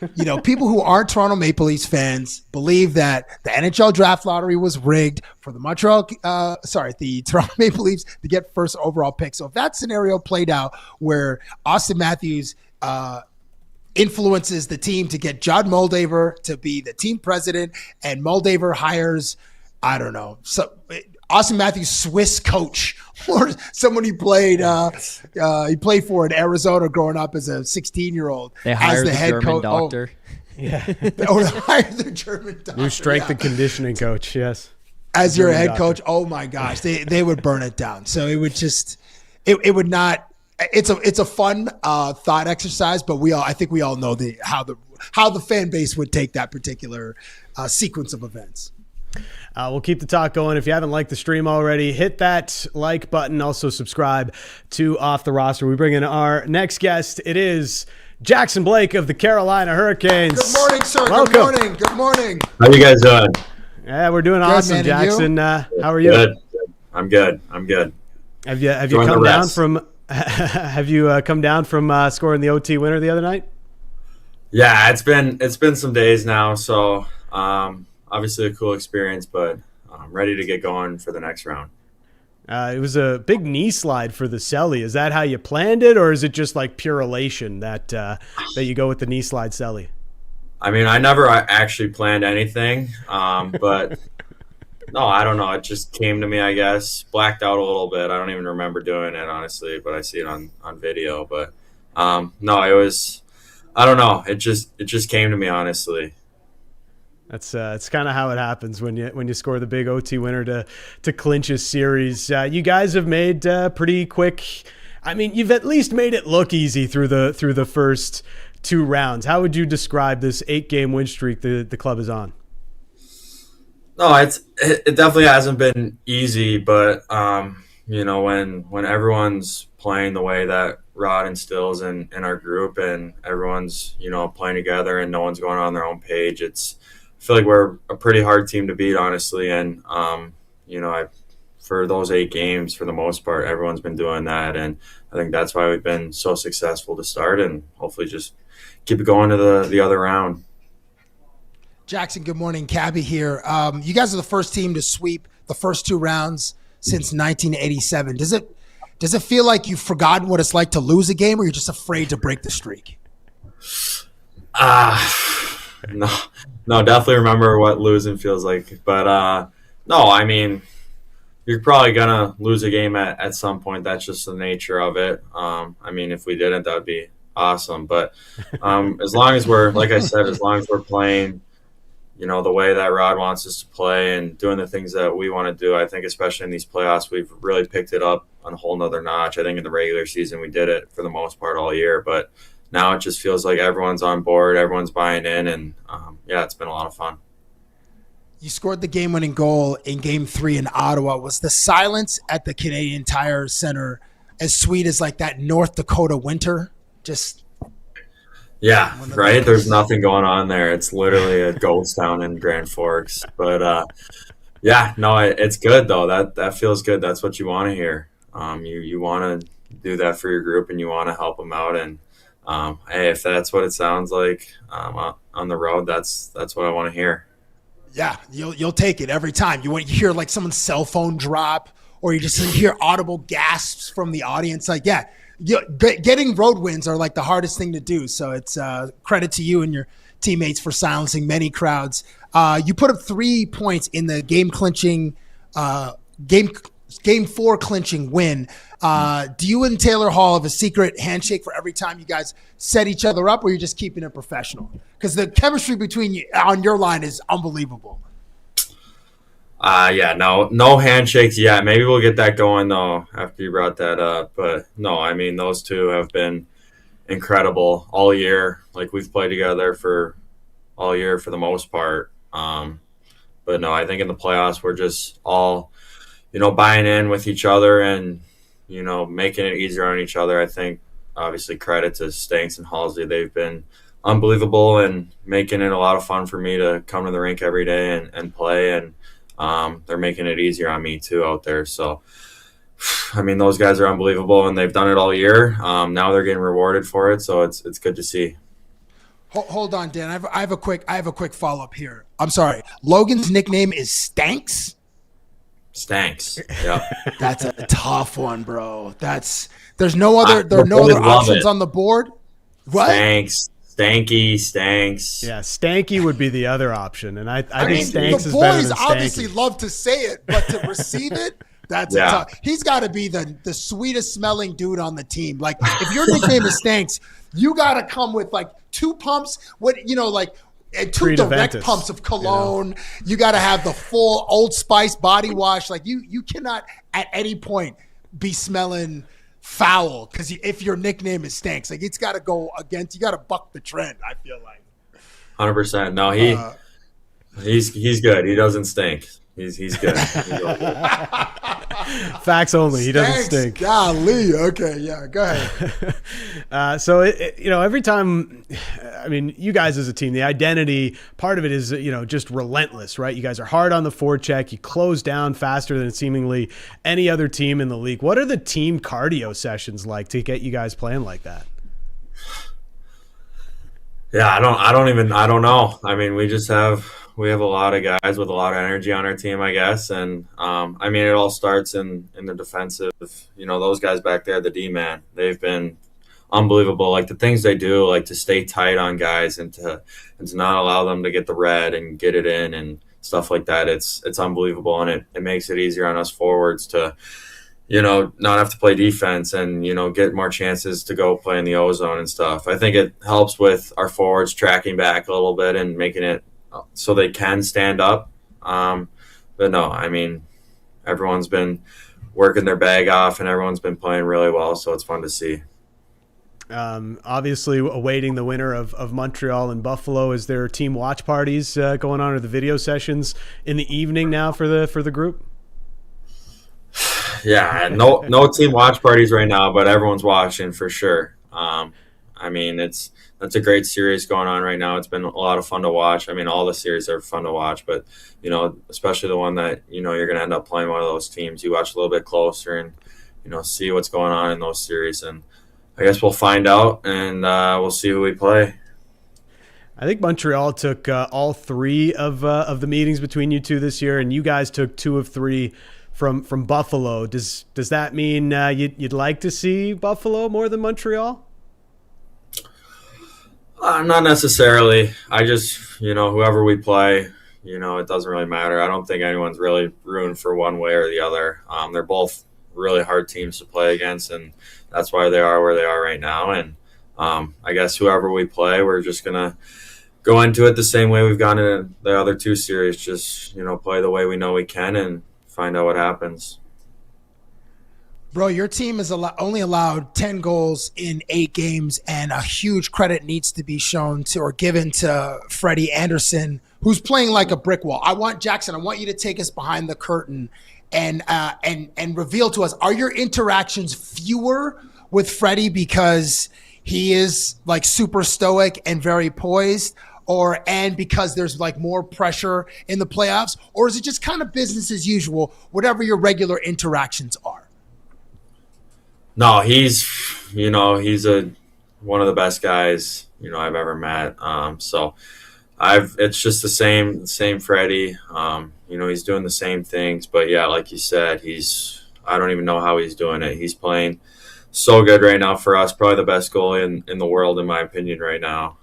people who aren't Toronto Maple Leafs fans believe that the NHL draft lottery was rigged for the the Toronto Maple Leafs to get first overall pick. So if that scenario played out where Auston Matthews influences the team to get Judd Moldaver to be the team president, and Moldaver hires, I don't know, so Auston Matthews' Swiss coach or someone he played for in Arizona growing up as a 16-year-old as the head German coach. Doctor. Hire the German doctor. New strength and conditioning coach, yes. As your head coach, oh my gosh, they would burn it down. So it would just, it would not. It's a fun thought exercise, but I think we all know how the fan base would take that particular sequence of events. We'll keep the talk going. If you haven't liked the stream already, hit that like button. Also subscribe to Off the Roster. We bring in our next guest. It is Jackson Blake of the Carolina Hurricanes. Good morning, sir. Welcome. Good morning. Good morning. How you guys doing? Yeah, we're doing Good, awesome, man. Jackson. How are you? Good. I'm good. Have you come down from scoring the OT winner the other night? Yeah, it's been some days now, so obviously a cool experience, but I'm ready to get going for the next round. It was a big knee slide for the celly. Is that how you planned it, or is it just like pure elation that you go with the knee slide celly? I mean, I never actually planned anything, but no, I don't know. It just came to me, I guess. Blacked out a little bit. I don't even remember doing it, honestly, but I see it on video. But no, it was, I don't know. It just came to me, honestly. That's it's kind of how it happens when you score the big OT winner to clinch a series. You guys have made pretty quick. I mean, you've at least made it look easy through the first 2 rounds. How would you describe this 8-game win streak the club is on? No, it definitely hasn't been easy, but when everyone's playing the way that Rod instills in our group, and everyone's playing together, and no one's going on their own page, I feel like we're a pretty hard team to beat, honestly. And for those 8 games, for the most part, everyone's been doing that, and I think that's why we've been so successful to start, and hopefully just keep it going to the other round. Jackson, good morning. Cabbie here. You guys are the first team to sweep the first 2 rounds since 1987. Does it feel like you've forgotten what it's like to lose a game, or you're just afraid to break the streak? No, definitely remember what losing feels like. But no, I mean, you're probably gonna lose a game at some point. That's just the nature of it. I mean, if we didn't, that would be awesome. But as long as we're, like I said, as long as we're playing the way that Rod wants us to play and doing the things that we want to do, I think especially in these playoffs, we've really picked it up on a whole nother notch. I think in the regular season we did it for the most part all year, but now it just feels like everyone's on board, everyone's buying in, and it's been a lot of fun. You scored the game-winning goal in Game 3 in Ottawa. Was the silence at the Canadian Tire Center as sweet as like that North Dakota winter? Yeah, right? There's nothing going on there. It's literally a ghost town in Grand Forks. But, it's good, though. That feels good. That's what you want to hear. You want to do that for your group, and you want to help them out. And, hey, if that's what it sounds like on the road, that's what I want to hear. Yeah, you'll take it every time. You hear like someone's cell phone drop, or you just hear audible gasps from the audience. Like, yeah. Getting road wins are like the hardest thing to do. So it's credit to you and your teammates for silencing many crowds. You put up 3 points in the game 4 clinching win. Do you and Taylor Hall have a secret handshake for every time you guys set each other up, or you're just keeping it professional? Because the chemistry between you on your line is unbelievable. No handshakes yet. Maybe we'll get that going, though, after you brought that up. But, no, I mean, those two have been incredible all year. Like, we've played together for all year for the most part. But, no, I think in the playoffs we're just all, buying in with each other and, making it easier on each other. I think, obviously, credit to Stanks and Halsey. They've been unbelievable and making it a lot of fun for me to come to the rink every day and play, and they're making it easier on me too out there. So, I mean, those guys are unbelievable, and they've done it all year. Now they're getting rewarded for it, so it's good to see. Hold on, Dan. I have a quick follow up here. I'm sorry. Logan's nickname is Stanks. Stanks. Yeah. That's a tough one, bro. There's no other options on the board. What? Stanks. Stanks. Yeah, Stanky would be the other option, and I think Stanks is better than Stanky. The boys obviously love to say it, but to receive it, tough. He's got to be the sweetest smelling dude on the team. Like, if your nickname is Stanks, you got to come with like 2 pumps. And 2 direct pumps of cologne. You got to have the full Old Spice body wash. Like, you cannot at any point be smelling foul, because if your nickname is Stanks, like, it's got to go against. You got to buck the trend, I feel like. 100%. No, He's good. He doesn't stink. He's good. Facts only. He doesn't Thanks. stink. Golly. Okay. Yeah. Go ahead. So every time, I mean, you guys as a team, the identity part of it is, just relentless, right? You guys are hard on the forecheck. You close down faster than seemingly any other team in the league. What are the team cardio sessions like to get you guys playing like that? Yeah, I don't know. I mean, we have a lot of guys with a lot of energy on our team, I guess. And, I mean, it all starts in the defensive, those guys back there, the D-man, they've been unbelievable. Like the things they do, like to stay tight on guys and to not allow them to get the red and get it in and stuff like that. It's unbelievable. And it makes it easier on us forwards to, not have to play defense and, get more chances to go play in the ozone and stuff. I think it helps with our forwards tracking back a little bit and making it so they can stand up. But no, I mean, everyone's been working their bag off and everyone's been playing really well. So it's fun to see. Obviously awaiting the winner of Montreal and Buffalo. Is there team watch parties going on, or the video sessions in the evening now for the group? Yeah, no team watch parties right now, but everyone's watching for sure. I mean, that's a great series going on right now. It's been a lot of fun to watch. I mean, all the series are fun to watch, but especially the one that you're going to end up playing one of those teams. You watch a little bit closer and see what's going on in those series, and I guess we'll find out and we'll see who we play. I think Montreal took all three of the meetings between you two this year, and you guys took 2 of 3 from Buffalo. Does that mean you'd like to see Buffalo more than Montreal? Not necessarily. I just, whoever we play, it doesn't really matter. I don't think anyone's really rooting for one way or the other. They're both really hard teams to play against, and that's why they are where they are right now. And I guess whoever we play, we're just going to go into it the same way we've gone in the other 2 series, just, play the way we know we can and find out what happens. Bro, your team is only allowed 10 goals in 8 games, and a huge credit needs to be shown to or given to Frederik Andersen, who's playing like a brick wall. I want you to take us behind the curtain and reveal to us, are your interactions fewer with Freddie because he is like super stoic and very poised, and because there's like more pressure in the playoffs, or is it just kind of business as usual, whatever your regular interactions are? No, he's one of the best guys, I've ever met. It's just the same Freddie. He's doing the same things, but yeah, like you said, I don't even know how he's doing it. He's playing so good right now for us, probably the best goalie in the world, in my opinion, right now.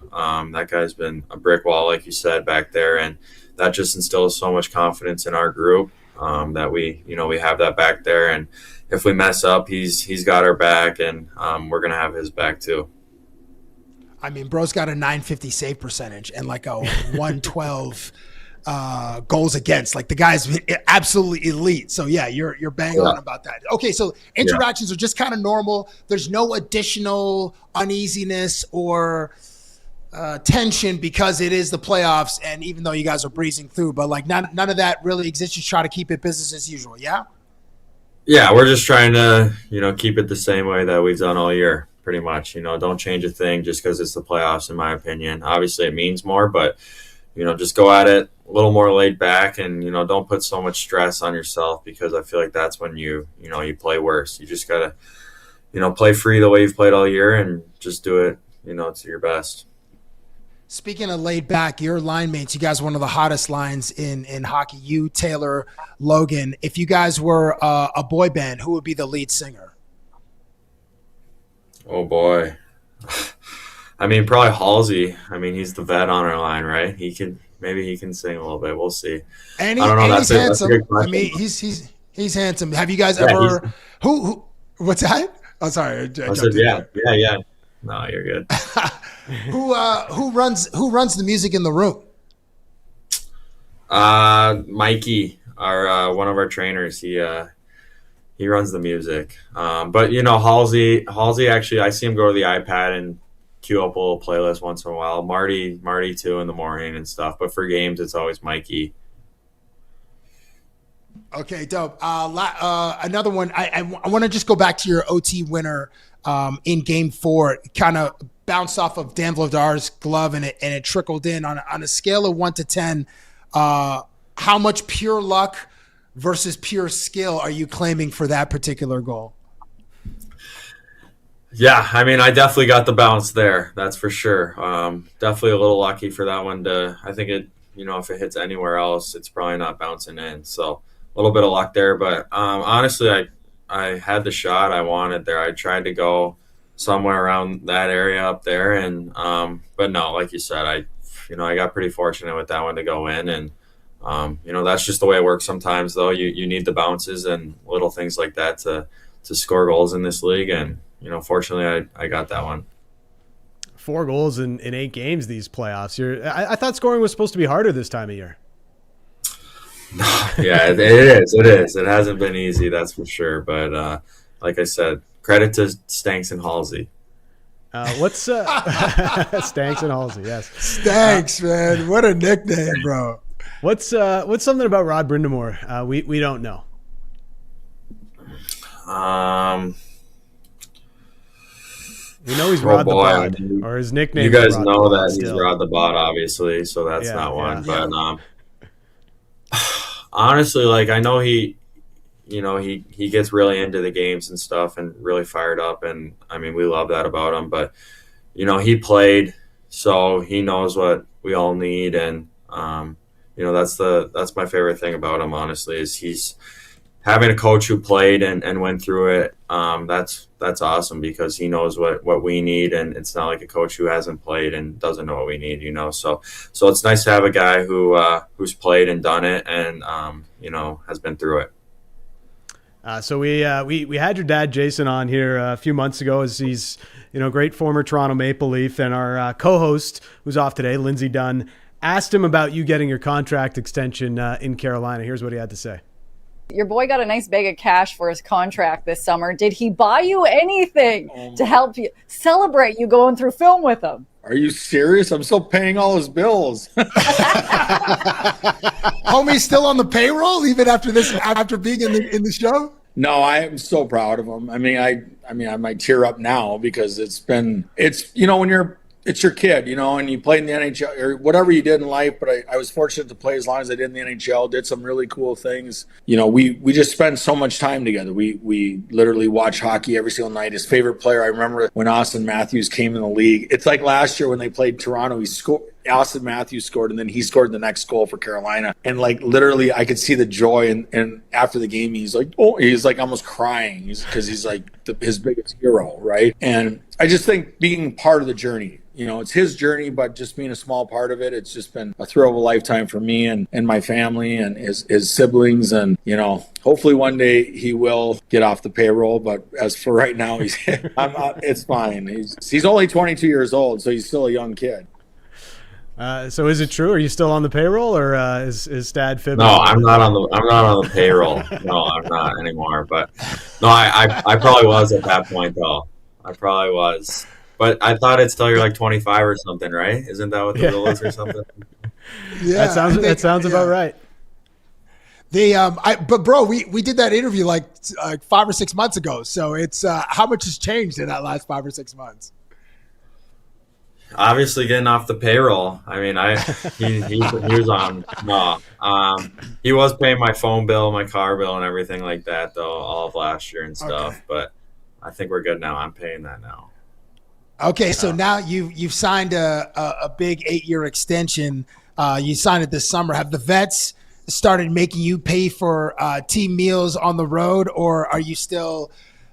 That guy's been a brick wall, like you said, back there, and that just instills so much confidence in our group that we have that back there, and if we mess up, he's got our back, and we're gonna have his back too. I mean, bro's got a .950 save percentage and like a 112 goals against. Like the guy's absolutely elite. So yeah, you're bang on about that. Okay, so interactions are just kind of normal. There's no additional uneasiness or tension because it is the playoffs, and even though you guys are breezing through, but like none of that really exists. You try to keep it business as usual. Yeah. Yeah, we're just trying to, keep it the same way that we've done all year, pretty much. Don't change a thing just because it's the playoffs, in my opinion. Obviously, it means more, but, just go at it a little more laid back and, don't put so much stress on yourself, because I feel like that's when you play worse. You just got to, play free the way you've played all year and just do it, to your best. Speaking of laid back, your line mates, you guys are one of the hottest lines in hockey. You, Taylor, Logan. If you guys were a boy band, who would be the lead singer? Oh, boy. I mean, probably Halsey. I mean, he's the vet on our line, right? Maybe he can sing a little bit. We'll see. And I don't know. He's handsome. I mean, he's handsome. Have you guys ever who? What's that? Oh, sorry. I said, yeah. No, you're good. Who runs the music in the room? Mikey, one of our trainers. He runs the music. But Halsey actually, I see him go to the iPad and queue up a little playlist once in a while. Marty too in the morning and stuff. But for games, it's always Mikey. Okay, dope. Another one. I want to just go back to your OT winner in Game 4. Kind of bounced off of Dan Vladar's glove, and it trickled in on a scale of 1 to 10. How much pure luck versus pure skill are you claiming for that particular goal? Yeah, I mean, I definitely got the bounce there. That's for sure. Definitely a little lucky for that one I think it, if it hits anywhere else, it's probably not bouncing in. So a little bit of luck there. But honestly, I had the shot I wanted there. I tried to go somewhere around that area up there. And, but no, like you said, I got pretty fortunate with that one to go in. And, that's just the way it works sometimes, though. You need the bounces and little things like that to score goals in this league. And, fortunately, I got that one. 4 goals in 8 games these playoffs. I thought scoring was supposed to be harder this time of year. Yeah, it is. It is. It hasn't been easy, that's for sure. But like I said, credit to Stanks and Halsey. What's Stanks and Halsey? Yes, Stanks, man. What a nickname, bro. What's something about Rod Brindamore we don't know? We know he's Rod the Bod, or his nickname. You guys Rod know the that still. he's Rod the Bod, obviously, so that's not one. Yeah. But honestly, like I know he gets really into the games and stuff and really fired up, and I mean we love that about him. But he played, so he knows what we all need, and that's my favorite thing about him. Honestly, is he's having a coach who played and went through it. That's awesome because he knows what we need, and it's not like a coach who hasn't played and doesn't know what we need, So it's nice to have a guy who's played and done it and has been through it. So we had your dad Jason on here a few months ago, as he's great former Toronto Maple Leaf, and our co-host who's off today, Lindsay Dunn, asked him about you getting your contract extension in Carolina. Here's what he had to say. Your boy got a nice bag of cash for his contract this summer. Did he buy you anything to help you celebrate you going through film with him? Are you serious? I'm still paying all his bills. Homie's still on the payroll even after being in the show? No, I am so proud of him. I mean, I might tear up now because when it's your kid, and you played in the NHL or whatever you did in life. But I was fortunate to play as long as I did in the NHL, did some really cool things. We just spend so much time together. We literally watch hockey every single night. His favorite player, I remember when Auston Matthews came in the league. It's like last year when they played Toronto, Auston Matthews scored, and then he scored the next goal for Carolina. And like literally I could see the joy. And after the game, he's like almost crying because he's like his biggest hero. Right. And I just think being part of the journey, it's his journey, but just being a small part of it, it's just been a thrill of a lifetime for me and my family and his siblings. And, hopefully one day he will get off the payroll. But as for right now, it's fine. He's only 22 years old, so he's still a young kid. So is it true? Are you still on the payroll, or is Stad fibbing? No, I'm not on the payroll. No, I'm not anymore. But no, I probably was at that point though. I probably was. But I thought it's till you're like 25 or something, right? Isn't that what the rule is or something? Yeah, that sounds about right. But bro, we did that interview like 5 or 6 months ago. So it's how much has changed in that last 5 or 6 months? Obviously, getting off the payroll. I mean, he was on. No, he was paying my phone bill, my car bill, and everything like that though, all of last year and stuff. Okay. But I think we're good now. I'm paying that now. Okay, so now you've signed a big 8-year extension. You signed it this summer. Have the vets started making you pay for team meals on the road, or are you still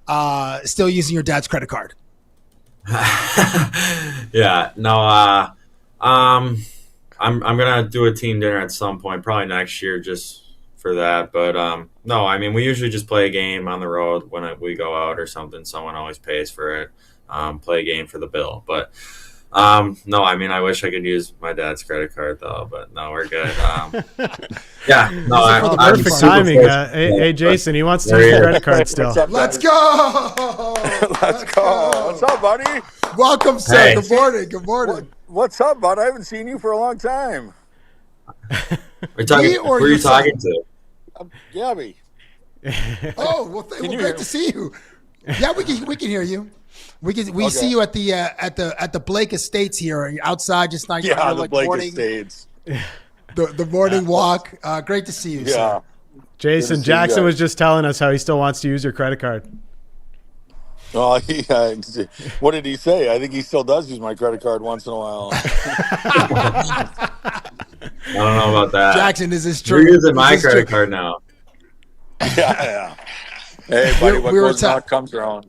using your dad's credit card? Yeah, no. I'm gonna do a team dinner at some point, probably next year, just for that. But no, I mean we usually just play a game on the road when we go out or something. Someone always pays for it. Play a game for the bill. But No, I mean, I wish I could use my dad's credit card though, but no, we're good. Yeah, no, perfect timing. Hey, Jason, he wants to use the credit card still. Let's go. Let's go. What's up, buddy? Welcome, sir. Hey. Good morning. Good morning. What's up, bud? I haven't seen you for a long time. We're talking, Me or who are you your son? talking to? Gabby. Oh, well, great to see you. Yeah, we can hear you. We see you at the Blake Estates here outside, just like Yeah, the like Blake morning, Estates. the morning walk. Great to see you. Yeah. Sir. Jason, Good to see Jackson you. was just telling us how he still wants to use your credit card. Oh, yeah. What did he say? I think he still does use my credit card once in a while. I don't know about that. Jackson, is this true? You're using my Is this credit true? card now. Yeah. Hey, buddy, what we were goes around comes around.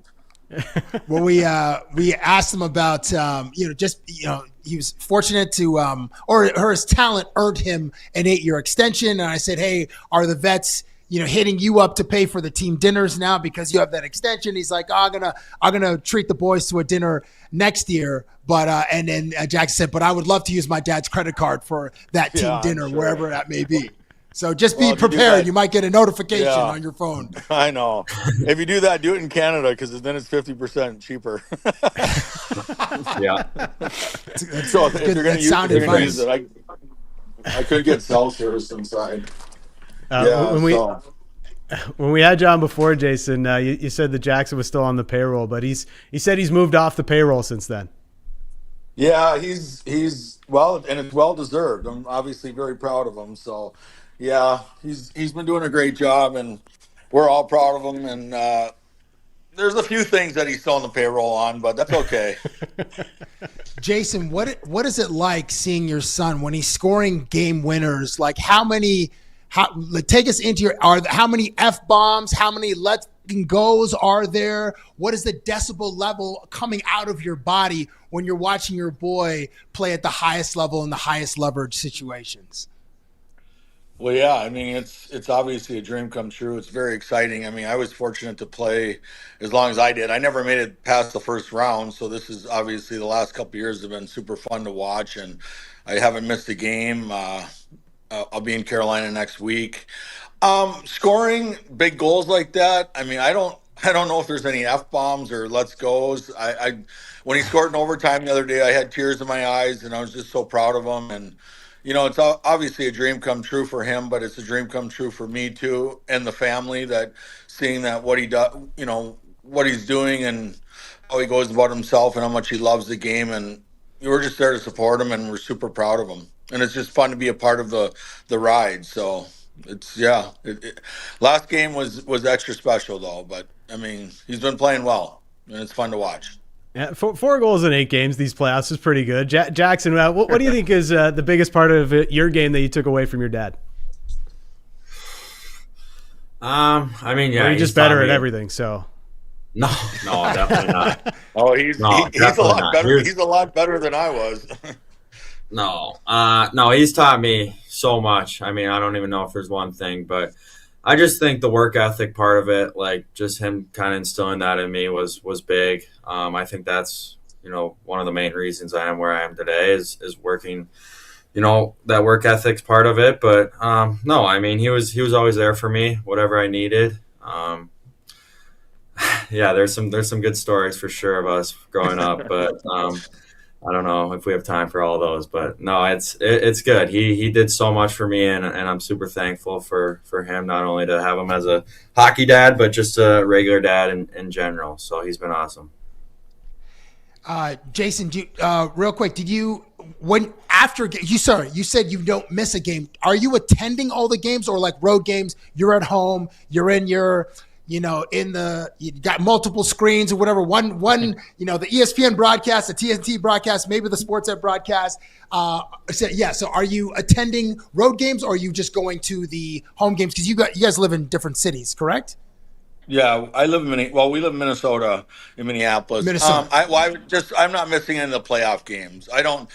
Well, we asked him about he was fortunate to or his talent earned him an 8-year extension, and I said, hey, are the vets hitting you up to pay for the team dinners now because you have that extension? He's like, I'm gonna treat the boys to a dinner next year, but and then Jackson said, but I would love to use my dad's credit card for that team Yeah, dinner, sure. wherever that may be. So just be Well, if you do prepared. that- You might get a notification Yeah. on your phone. I know. If you do that, do it in Canada because then it's 50% cheaper. Yeah. So if good- you're going that's to sound use advice. it, I could get cell service inside. When we had you on before, Jason, you said that Jackson was still on the payroll, but he said he's moved off the payroll since then. Yeah, he's well, and it's well deserved. I'm obviously very proud of him. So, yeah, he's been doing a great job, and we're all proud of him. And there's a few things that he's still on the payroll on, but that's okay. Jason, what is it like seeing your son when he's scoring game winners? Like how take us into how many F-bombs, how many letting goes are there? What is the decibel level coming out of your body when you're watching your boy play at the highest level in the highest leverage situations? Well, yeah, I mean, it's obviously a dream come true. It's very exciting. I mean, I was fortunate to play as long as I did. I never made it past the first round, so this is obviously the last couple of years have been super fun to watch, and I haven't missed a game. I'll be in Carolina next week. Scoring big goals like that, I mean, I don't know if there's any F-bombs or let's goes. When he scored in overtime the other day, I had tears in my eyes, and I was just so proud of him. And it's obviously a dream come true for him, but it's a dream come true for me too, and the family, that seeing that what he does, what he's doing and how he goes about himself and how much he loves the game. And we're just there to support him, and we're super proud of him. And it's just fun to be a part of the ride. So it's, last game was extra special though, but I mean, he's been playing well, and it's fun to watch. Yeah, 4 goals in 8 games these playoffs is pretty good. Jackson, what do you think is the biggest part of your game that you took away from your dad? I mean, yeah, Or you're just better at everything. So no, definitely not. Oh, he's a lot better. He's a lot better than I was. No, he's taught me so much. I mean, I don't even know if there's one thing, but I just think the work ethic part of it, like just him kind of instilling that in me was big. I think that's, one of the main reasons I am where I am today is working, that work ethics part of it. But no, I mean, he was always there for me, whatever I needed. Yeah, there's some good stories for sure of us growing up, but I don't know if we have time for all those, but no, it's good. He did so much for me, and I'm super thankful for him, not only to have him as a hockey dad, but just a regular dad in general. So he's been awesome. Jason, real quick, you said you don't miss a game. Are you attending all the games, or like road games? You're at home, you're in your, you got multiple screens or whatever. One, the ESPN broadcast, the TNT broadcast, maybe the Sportsnet broadcast. So are you attending road games, or are you just going to the home games? Because you guys live in different cities, correct? Yeah, we live in Minnesota, in Minneapolis. Minnesota. I'm not missing any of the playoff games. I don't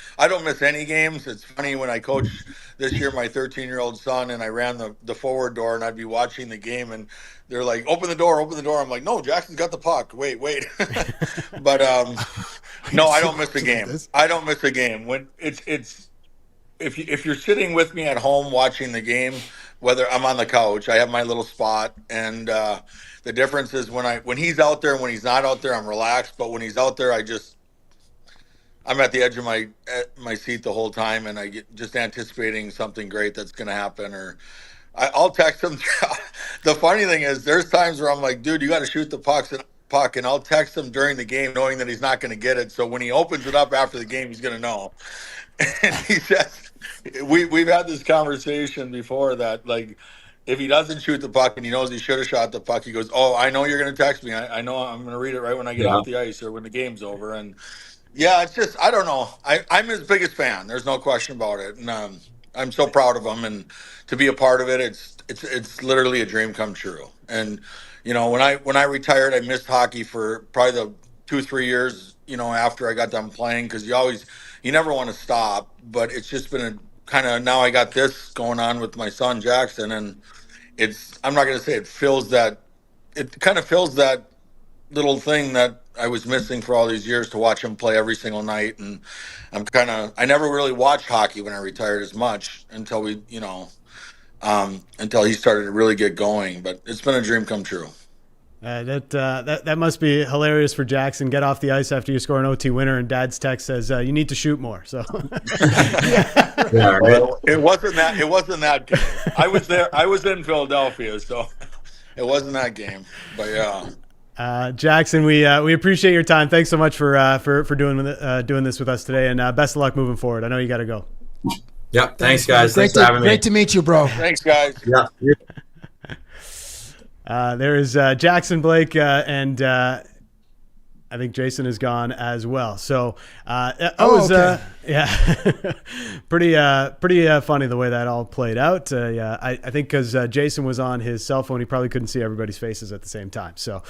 miss any games. It's funny, when I coached this year, my 13-year-old son, and I ran the forward door, and I'd be watching the game, and they're like, open the door. I'm like, no, Jackson's got the puck. Wait. But No, I don't miss a game. I don't miss a game. When it's if you're sitting with me at home watching the game, whether I'm on the couch, I have my little spot, and the difference is when he's out there and when he's not out there, I'm relaxed. But when he's out there, I'm at the edge of my seat the whole time, and I get just anticipating something great that's going to happen. Or I'll text him. The funny thing is, there's times where I'm like, dude, you got to shoot the puck, and I'll text him during the game, knowing that he's not going to get it. So when he opens it up after the game, he's going to know. And he says, we've had this conversation before that, like, if he doesn't shoot the puck and he knows he should have shot the puck, he goes, "Oh, I know you're going to text me. I know I'm going to read it right when I get off the ice or when the game's over." And yeah, it's just, I don't know. I'm his biggest fan. There's no question about it. And I'm so proud of him, and to be a part of it, it's literally a dream come true. And when I retired, I missed hockey for probably the 2-3 years, after I got done playing, because you never want to stop. But it's just been a kind of, now I got this going on with my son Jackson, and I'm not going to say it kind of fills that little thing that I was missing for all these years, to watch him play every single night. And I never really watched hockey when I retired as much until until he started to really get going. But it's been a dream come true. That must be hilarious for Jackson. Get off the ice after you score an OT winner, and Dad's text says you need to shoot more. So yeah, well, it wasn't that game. I was there. I was in Philadelphia, so it wasn't that game. But yeah. Jackson, we appreciate your time. Thanks so much for doing this with us today, and best of luck moving forward. I know you got to go. Yep. Thanks guys. Thanks for having me. Great to meet you, bro. Thanks, guys. Yeah. There is Jackson Blake, and I think Jason is gone as well. So okay. pretty funny the way that all played out. I think because Jason was on his cell phone, he probably couldn't see everybody's faces at the same time. So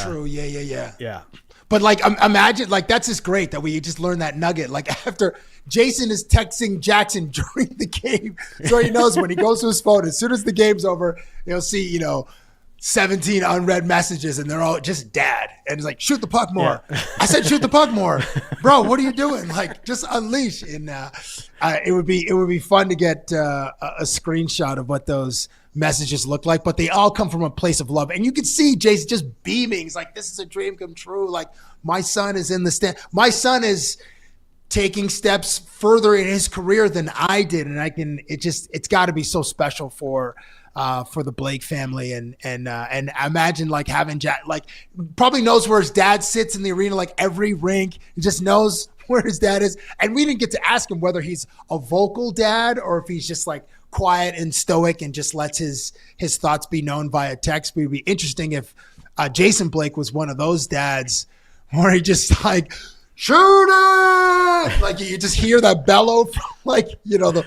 true. Yeah. But like, imagine, like, that's just great that we just learned that nugget. Like, after Jason is texting Jackson during the game, so he knows when he goes to his phone, as soon as the game's over, he'll see 17 unread messages, and they're all just dad. And he's like, shoot the puck more. Yeah. I said, shoot the puck more. Bro, what are you doing? Like, just unleash. And it would be fun to get a screenshot of what those messages look like, but they all come from a place of love. And you can see Jason just beaming. He's like, this is a dream come true. Like, my son is in the stand. My son is taking steps further in his career than I did. And it's got to be so special for the Blake family, and imagine like having Jack, like, probably knows where his dad sits in the arena, like every rink. He just knows where his dad is. And we didn't get to ask him whether he's a vocal dad or if he's just like quiet and stoic and just lets his thoughts be known via text. But it'd be interesting if Jason Blake was one of those dads where he just like, shoot it! Like, you just hear that bellow from, like, the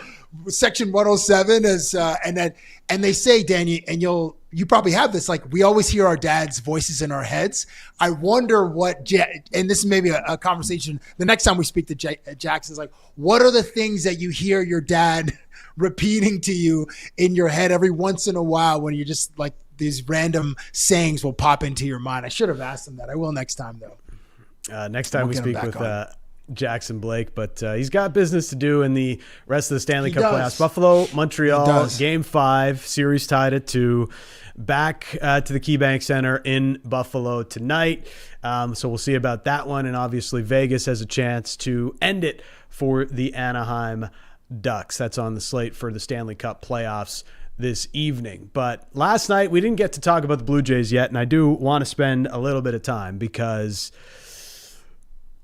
section 107 is, and they say, Dan, and you probably have this, like, we always hear our dad's voices in our heads. I wonder and this is maybe a conversation the next time we speak to Jackson's, like, what are the things that you hear your dad repeating to you in your head every once in a while, when you just, like, these random sayings will pop into your mind? I should have asked him that. I will next time, though. Next time we speak with Jackson Blake, but he's got business to do in the rest of the Stanley Cup playoffs. Buffalo, Montreal, Game 5, series tied at 2. Back to the KeyBank Center in Buffalo tonight. So we'll see about that one. And obviously Vegas has a chance to end it for the Anaheim Ducks. That's on the slate for the Stanley Cup playoffs this evening. But last night we didn't get to talk about the Blue Jays yet, and I do want to spend a little bit of time because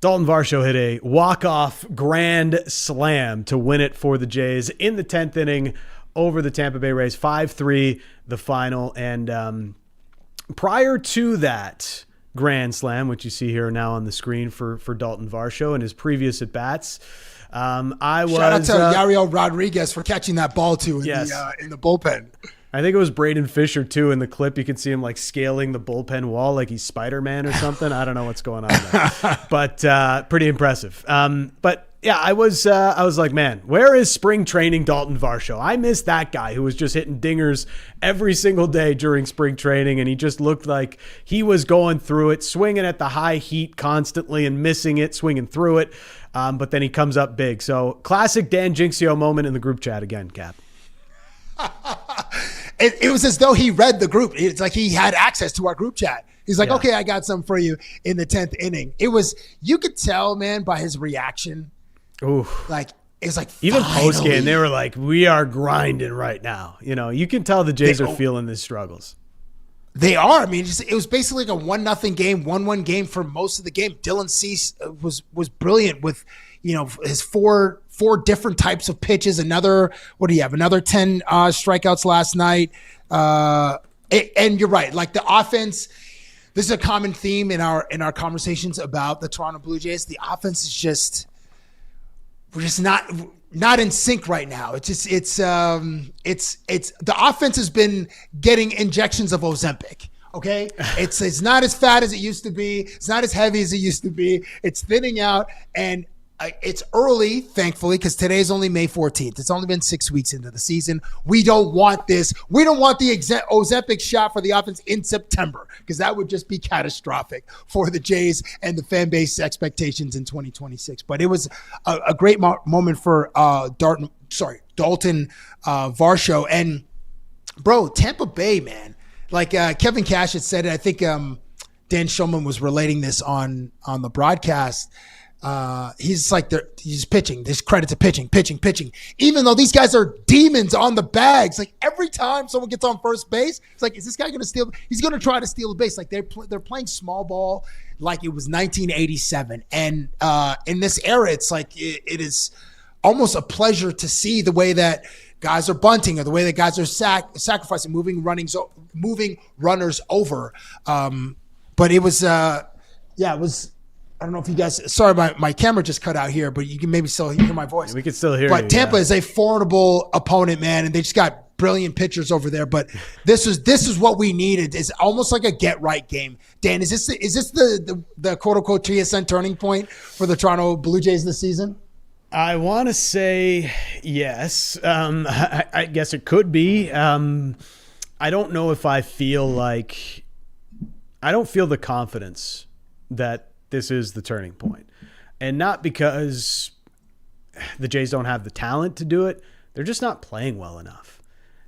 Daulton Varsho hit a walk-off grand slam to win it for the Jays in the 10th inning over the Tampa Bay Rays. 5-3 the final. And prior to that grand slam, which you see here now on the screen for Daulton Varsho and his previous at-bats, shout out to Yariel Rodriguez for catching that ball too in the bullpen. I think it was Braden Fisher too. In the clip, you can see him like scaling the bullpen wall like he's Spider-Man or something. I don't know what's going on there, but pretty impressive. But Yeah, I was like, man, where is spring training Daulton Varsho? I miss that guy who was just hitting dingers every single day during spring training, and he just looked like he was going through it, swinging at the high heat constantly and missing it, swinging through it. But then he comes up big. So classic Dan Jinxio moment in the group chat again, Cap. It was as though he read the group. It's like he had access to our group chat. He's like, okay, I got something for you in the 10th inning. You could tell, man, by his reaction. Ooh. Like, it's like, even post game, they were like, we are grinding right now. You can tell the Jays are feeling the struggles. They are. I mean, it was basically like a 1-0 game, 1-1 game for most of the game. Dylan Cease was brilliant with, his four different types of pitches. Another 10 strikeouts last night. And you're right. Like the offense, this is a common theme in our conversations about the Toronto Blue Jays. The offense is we're just not in sync right now. It's the offense has been getting injections of Ozempic. Okay. It's not as fat as it used to be. It's not as heavy as it used to be. It's thinning out, and it's early, thankfully, because today's only May 14th. It's only been 6 weeks into the season. We don't want this. We don't want the Ozempic shot for the offense in September, because that would just be catastrophic for the Jays and the fan base expectations in 2026. But it was a great moment for Daulton Varsho. And, bro, Tampa Bay, man. Like Kevin Cash had said it. I think Dan Shulman was relating this on the broadcast. He's like, he's pitching. There's credit to pitching. Even though these guys are demons on the bags, like every time someone gets on first base, it's like, is this guy going to steal? He's going to try to steal a base. Like they're playing small ball like it was 1987. And in this era, it's like it is almost a pleasure to see the way that guys are bunting or the way that guys are sacrificing, moving runners over. But it was, it was. I don't know if you guys, sorry, my camera just cut out here, but you can maybe still hear my voice. We can still hear you. But Tampa is a formidable opponent, man, and they just got brilliant pitchers over there. But this is what we needed. It's almost like a get right game. Dan, is this the quote unquote TSN turning point for the Toronto Blue Jays this season? I want to say yes. I guess it could be. I don't know if I feel the confidence that this is the turning point. And not because the Jays don't have the talent to do it. They're just not playing well enough.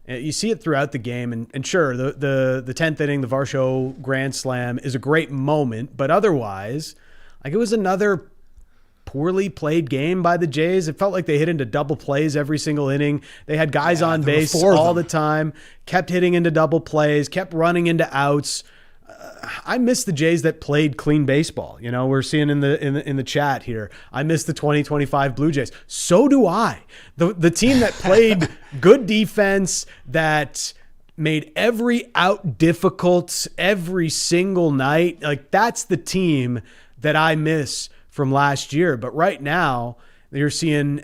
You see it throughout the game. And sure, the 10th inning, the Varsho Grand Slam is a great moment. But otherwise, like it was another poorly played game by the Jays. It felt like they hit into double plays every single inning. They had guys on base all the time, kept hitting into double plays, kept running into outs. I miss the Jays that played clean baseball. We're seeing in the chat here. I miss the 2025 Blue Jays. So do I. The team that played good defense, that made every out difficult every single night. Like that's the team that I miss from last year. But right now, you're seeing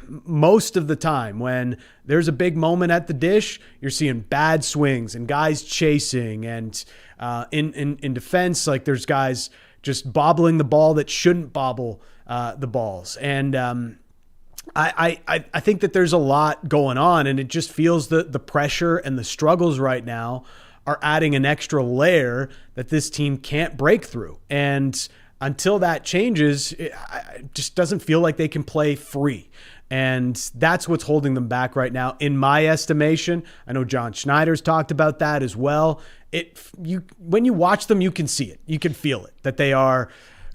most of the time when there's a big moment at the dish, you're seeing bad swings and guys chasing, and in defense, like there's guys just bobbling the ball that shouldn't bobble the balls. And I think that there's a lot going on, and it just feels the pressure and the struggles right now are adding an extra layer that this team can't break through. And until that changes, it just doesn't feel like they can play free. And that's what's holding them back right now, in my estimation. I know John Schneider's talked about that as well. When you watch them, you can see it. You can feel it, that they are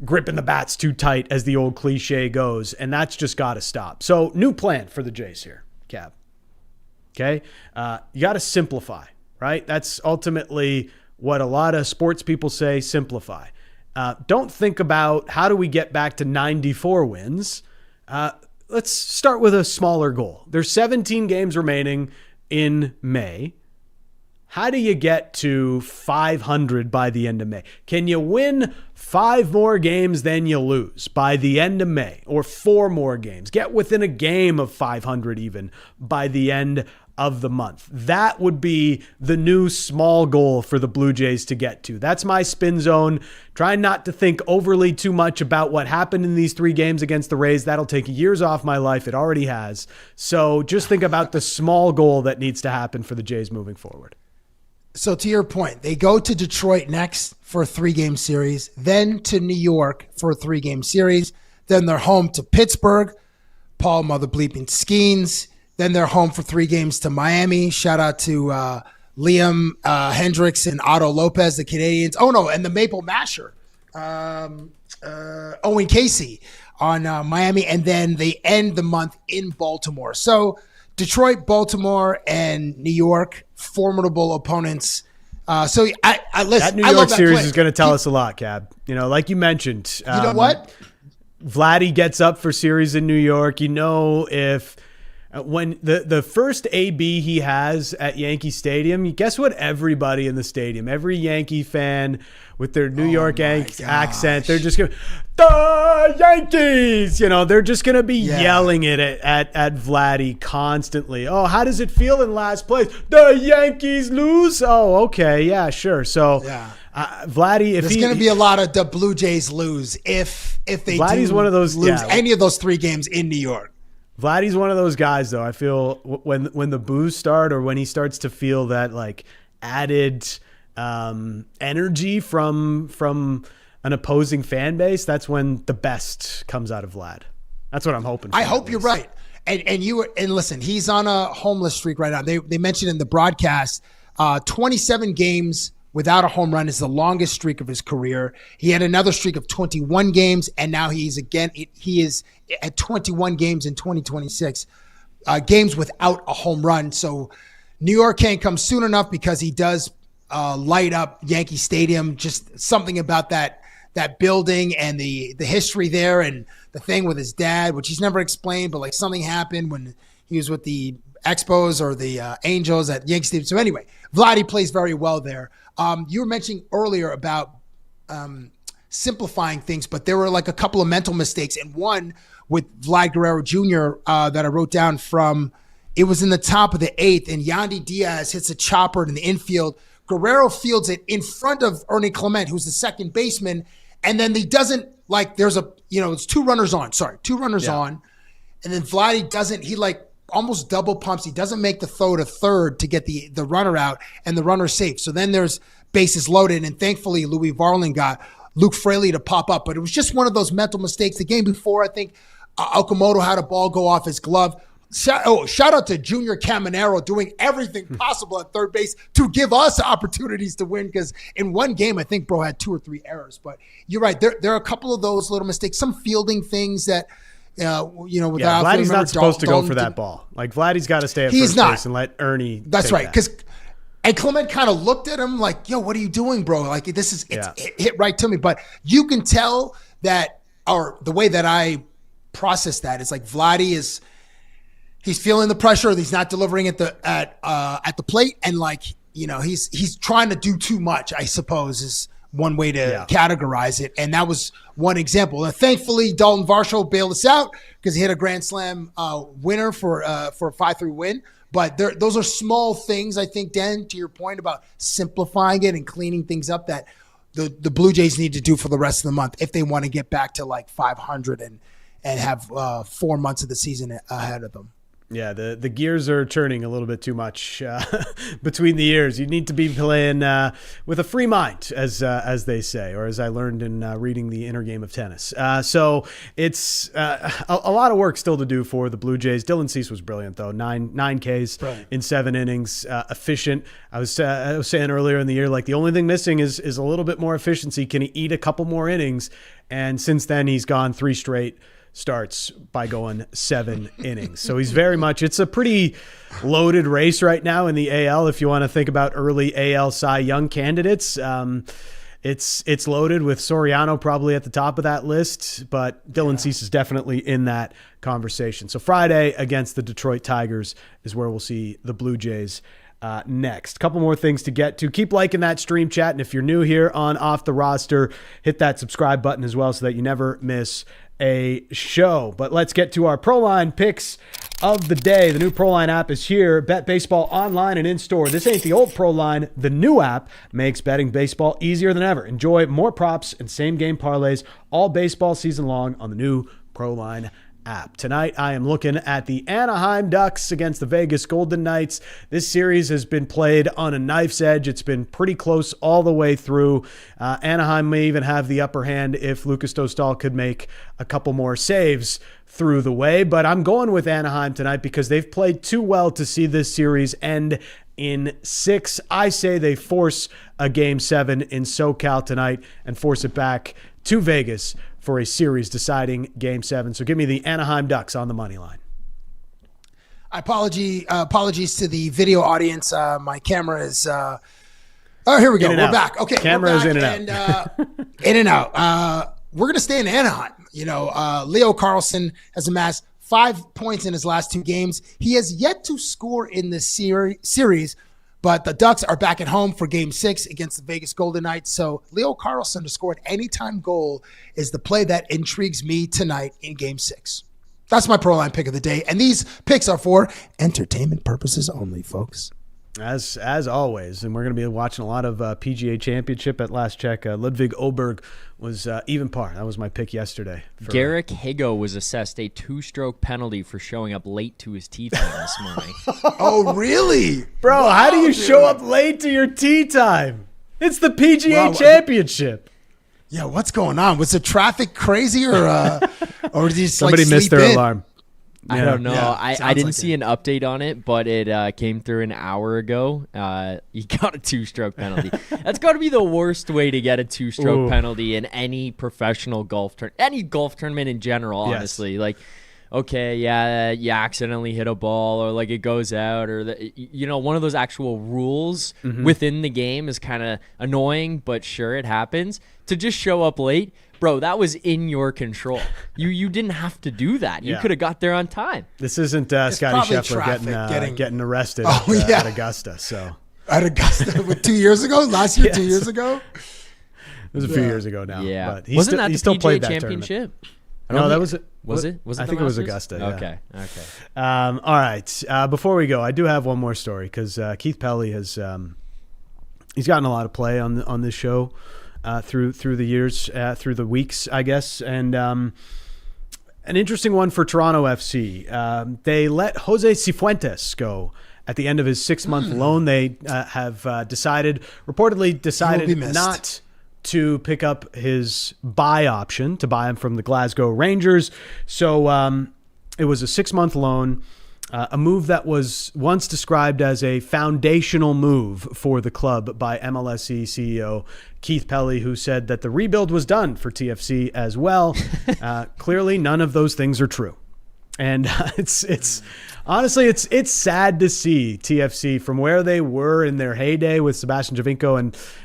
gripping the bats too tight, as the old cliche goes. And that's just got to stop. So new plan for the Jays here, Cab. Okay? You got to simplify, right? That's ultimately what a lot of sports people say, simplify. Don't think about how do we get back to 94 wins. Let's start with a smaller goal. There's 17 games remaining in May. How do you get to 500 by the end of May? Can you win 5 more games than you lose by the end of May, or 4 more games? Get within a game of 500 even by the end of the month. That would be the new small goal for the Blue Jays to get to. That's my spin zone. Trying not to think overly too much about what happened in these 3 games against the Rays. That'll take years off my life. It already has. So just think about the small goal that needs to happen for the Jays moving forward. So to your point, they go to Detroit next for a 3-game series, then to New York for a 3-game series, then they're home to Pittsburgh, Paul Mother Bleeping Skeens, then they're home for 3 games to Miami. Shout out to Liam Hendricks and Otto Lopez, the Canadians. Oh, no, and the Maple Masher, Owen Casey on Miami. And then they end the month in Baltimore. So Detroit, Baltimore, and New York, formidable opponents. So I listen. That New York series is going to tell us a lot, Cab. Like you mentioned. You know what? Vladdy gets up for series in New York. If when the first AB he has at Yankee Stadium, guess what? Everybody in the stadium, every Yankee fan with their New York accent, they're just going, the Yankees! They're just going to be yelling it at Vladdy constantly. Oh, how does it feel in last place? The Yankees lose? Oh, okay. Yeah, sure. So Vladdy, there's going to be a lot of the Blue Jays lose if they Vladdy's one of those, lose any of those 3 games in New York. Vladdy's one of those guys, though. I feel when the boos start, or when he starts to feel that like added energy from an opposing fan base, that's when the best comes out of Vlad. That's what I'm hoping for. I hope you're right. And listen, he's on a homeless streak right now. They mentioned in the broadcast 27 games without a home run is the longest streak of his career. He had another streak of 21 games, and now he is at 21 games in 2026, games without a home run. So New York can't come soon enough because he does light up Yankee Stadium. Just something about that building and the history there, and the thing with his dad, which he's never explained, but like something happened when he was with the Expos or the Angels at Yankee Stadium. So anyway, Vladdy plays very well there. You were mentioning earlier about simplifying things, but there were like a couple of mental mistakes, and one with Vlad Guerrero Jr. That I wrote down from, it was in the top of the 8th, and Yandy Diaz hits a chopper in the infield. Guerrero fields it in front of Ernie Clement, who's the second baseman, and then he doesn't, like, there's it's 2 runners on, and then Vladdy doesn't, he like almost double pumps. He doesn't make the throw to third to get the runner out, and the runner's safe. So then there's bases loaded, and thankfully Louis Varland got Luke Fraley to pop up. But it was just one of those mental mistakes. The game before, I think Okamoto had a ball go off his glove. Shout out to Junior Caminero doing everything possible at third base to give us opportunities to win, because in one game, I think Bro had 2 or 3 errors. But you're right. There are a couple of those little mistakes, some fielding things that – Vladdy's not supposed to go for that ball. Like, Vladdy's got to stay at first base and let Ernie. That's right. And Clement kind of looked at him like, yo, what are you doing, bro? Like, it hit right to me. But you can tell that, or the way that I process that is like Vladdy he's feeling the pressure. He's not delivering at the plate, and like, he's trying to do too much, I suppose, is one way to categorize it. And that was one example. And thankfully, Daulton Varsho bailed us out because he hit a Grand Slam winner for a 5-3 win. But those are small things, I think, Dan, to your point about simplifying it and cleaning things up, that the Blue Jays need to do for the rest of the month if they want to get back to like 500 and have 4 months of the season ahead of them. Yeah, the gears are churning a little bit too much between the years. You need to be playing with a free mind, as they say, or as I learned in reading The Inner Game of Tennis. So it's a lot of work still to do for the Blue Jays. Dylan Cease was brilliant, though. 9 Ks in 7 innings, efficient. I was saying earlier in the year, like, the only thing missing is a little bit more efficiency. Can he eat a couple more innings? And since then, he's gone 3 straight starts by going 7 innings. So he's very much, it's a pretty loaded race right now in the AL. If you want to think about early AL Cy Young candidates, it's loaded with Soriano probably at the top of that list, but Dylan Cease is definitely in that conversation. So Friday against the Detroit Tigers is where we'll see the Blue Jays next. Couple more things to get to. Keep liking that stream chat, and if you're new here on Off the Roster, hit that subscribe button as well so that you never miss a show. But let's get to our ProLine picks of the day. The new ProLine app is here. Bet baseball online and in-store. This ain't the old ProLine. The new app makes betting baseball easier than ever. Enjoy more props and same-game parlays all baseball season long on the new ProLine app. Tonight, I am looking at the Anaheim Ducks against the Vegas Golden Knights. This series has been played on a knife's edge. It's been pretty close all the way through. Anaheim may even have the upper hand if Lucas Dostal could make a couple more saves through the way, but I'm going with Anaheim tonight because they've played too well to see this series end in 6. I say they force a Game 7 in SoCal tonight and force it back to Vegas for a series-deciding Game 7. So give me the Anaheim Ducks on the money line. Apologies to the video audience. My camera is... oh, here we go. We're back. Okay, camera is in and out. In and out. We're going to stay in Anaheim. Leo Carlsson has amassed 5 points in his last 2 games. He has yet to score in this series, but the Ducks are back at home for Game 6 against the Vegas Golden Knights. So Leo Carlsson to score an anytime goal is the play that intrigues me tonight in Game 6. That's my ProLine pick of the day. And these picks are for entertainment purposes only, folks. As always, and we're going to be watching a lot of PGA Championship at last check. Ludwig Oberg was even par. That was my pick yesterday. Garrick Higo was assessed a 2-stroke penalty for showing up late to his tee time this morning. Oh, really? Bro, wow, how do you show up late to your tee time? It's the PGA Championship. Yeah, what's going on? Was the traffic crazy or did you somebody missed their alarm? I don't know. Yeah, I didn't see an update on it, but it came through an hour ago. He got a 2-stroke penalty. That's got to be the worst way to get a 2-stroke penalty in any professional golf tournament, any golf tournament in general, honestly. Yes. Like, okay, yeah, you accidentally hit a ball or like it goes out or, one of those actual rules within the game is kind of annoying, but sure, it happens. To just show up late, bro, that was in your control. You didn't have to do that. You could have got there on time. This isn't Scotty Scheffler getting arrested at Augusta. So at Augusta, 2 years ago? Last year, 2 years ago? It was a few years ago now. Yeah, but wasn't that the still PGA Championship? No, that was it. Was it? I think it was Augusta. Okay. Yeah. Okay. All right. Before we go, I do have one more story because Keith Pelly has he's gotten a lot of play on this show. Through the years, through the weeks, I guess. And an interesting one for Toronto FC. They let Jose Cifuentes go at the end of his 6-month loan. They have reportedly decided not to pick up his buy option to buy him from the Glasgow Rangers. So it was a 6-month loan. A move that was once described as a foundational move for the club by MLSE CEO Keith Pelly, who said that the rebuild was done for TFC as well. Clearly, none of those things are true. And it's honestly, it's sad to see TFC from where they were in their heyday with Sebastian Giovinco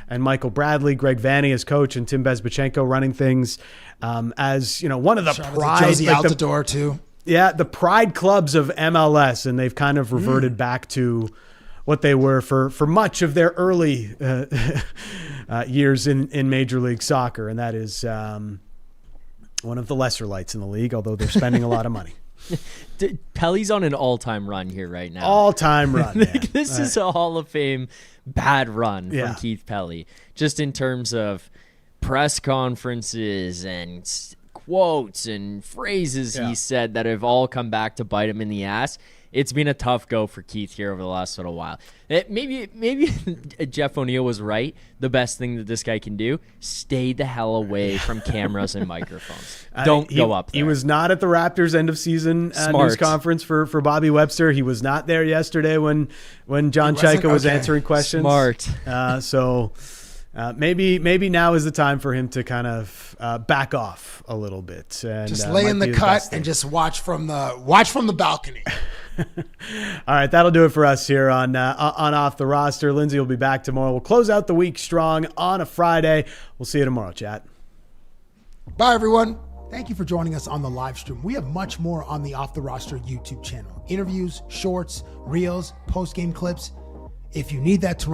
and Michael Bradley, Greg Vanney as coach, and Tim Bezbachenko running things as one of the pride. Josie Altidore too. Yeah, the pride clubs of MLS, and they've kind of reverted back to what they were for much of their early years in Major League Soccer, and that is one of the lesser lights in the league, although they're spending a lot of money. Pelly's on an all-time run here right now. All-time run. This is a Hall of Fame bad run from Keith Pelly, just in terms of press conferences and quotes and phrases he said that have all come back to bite him in the ass. It's been a tough go for Keith here over the last little while. Maybe Jeff O'Neill was right. The best thing that this guy can do, stay the hell away from cameras and microphones. Don't go up there. He was not at the Raptors end of season news conference for Bobby Webster. He was not there yesterday when John Chayka was answering questions. Smart. Maybe now is the time for him to kind of back off a little bit and just lay in the cut and just watch from the balcony. All right, that'll do it for us here on Off the Roster. Lindsay will be back tomorrow. We'll close out the week strong on a Friday. We'll see you tomorrow, chat. Bye, everyone. Thank you for joining us on the live stream. We have much more on the Off the Roster YouTube channel. Interviews, shorts, reels, post-game clips. If you need that to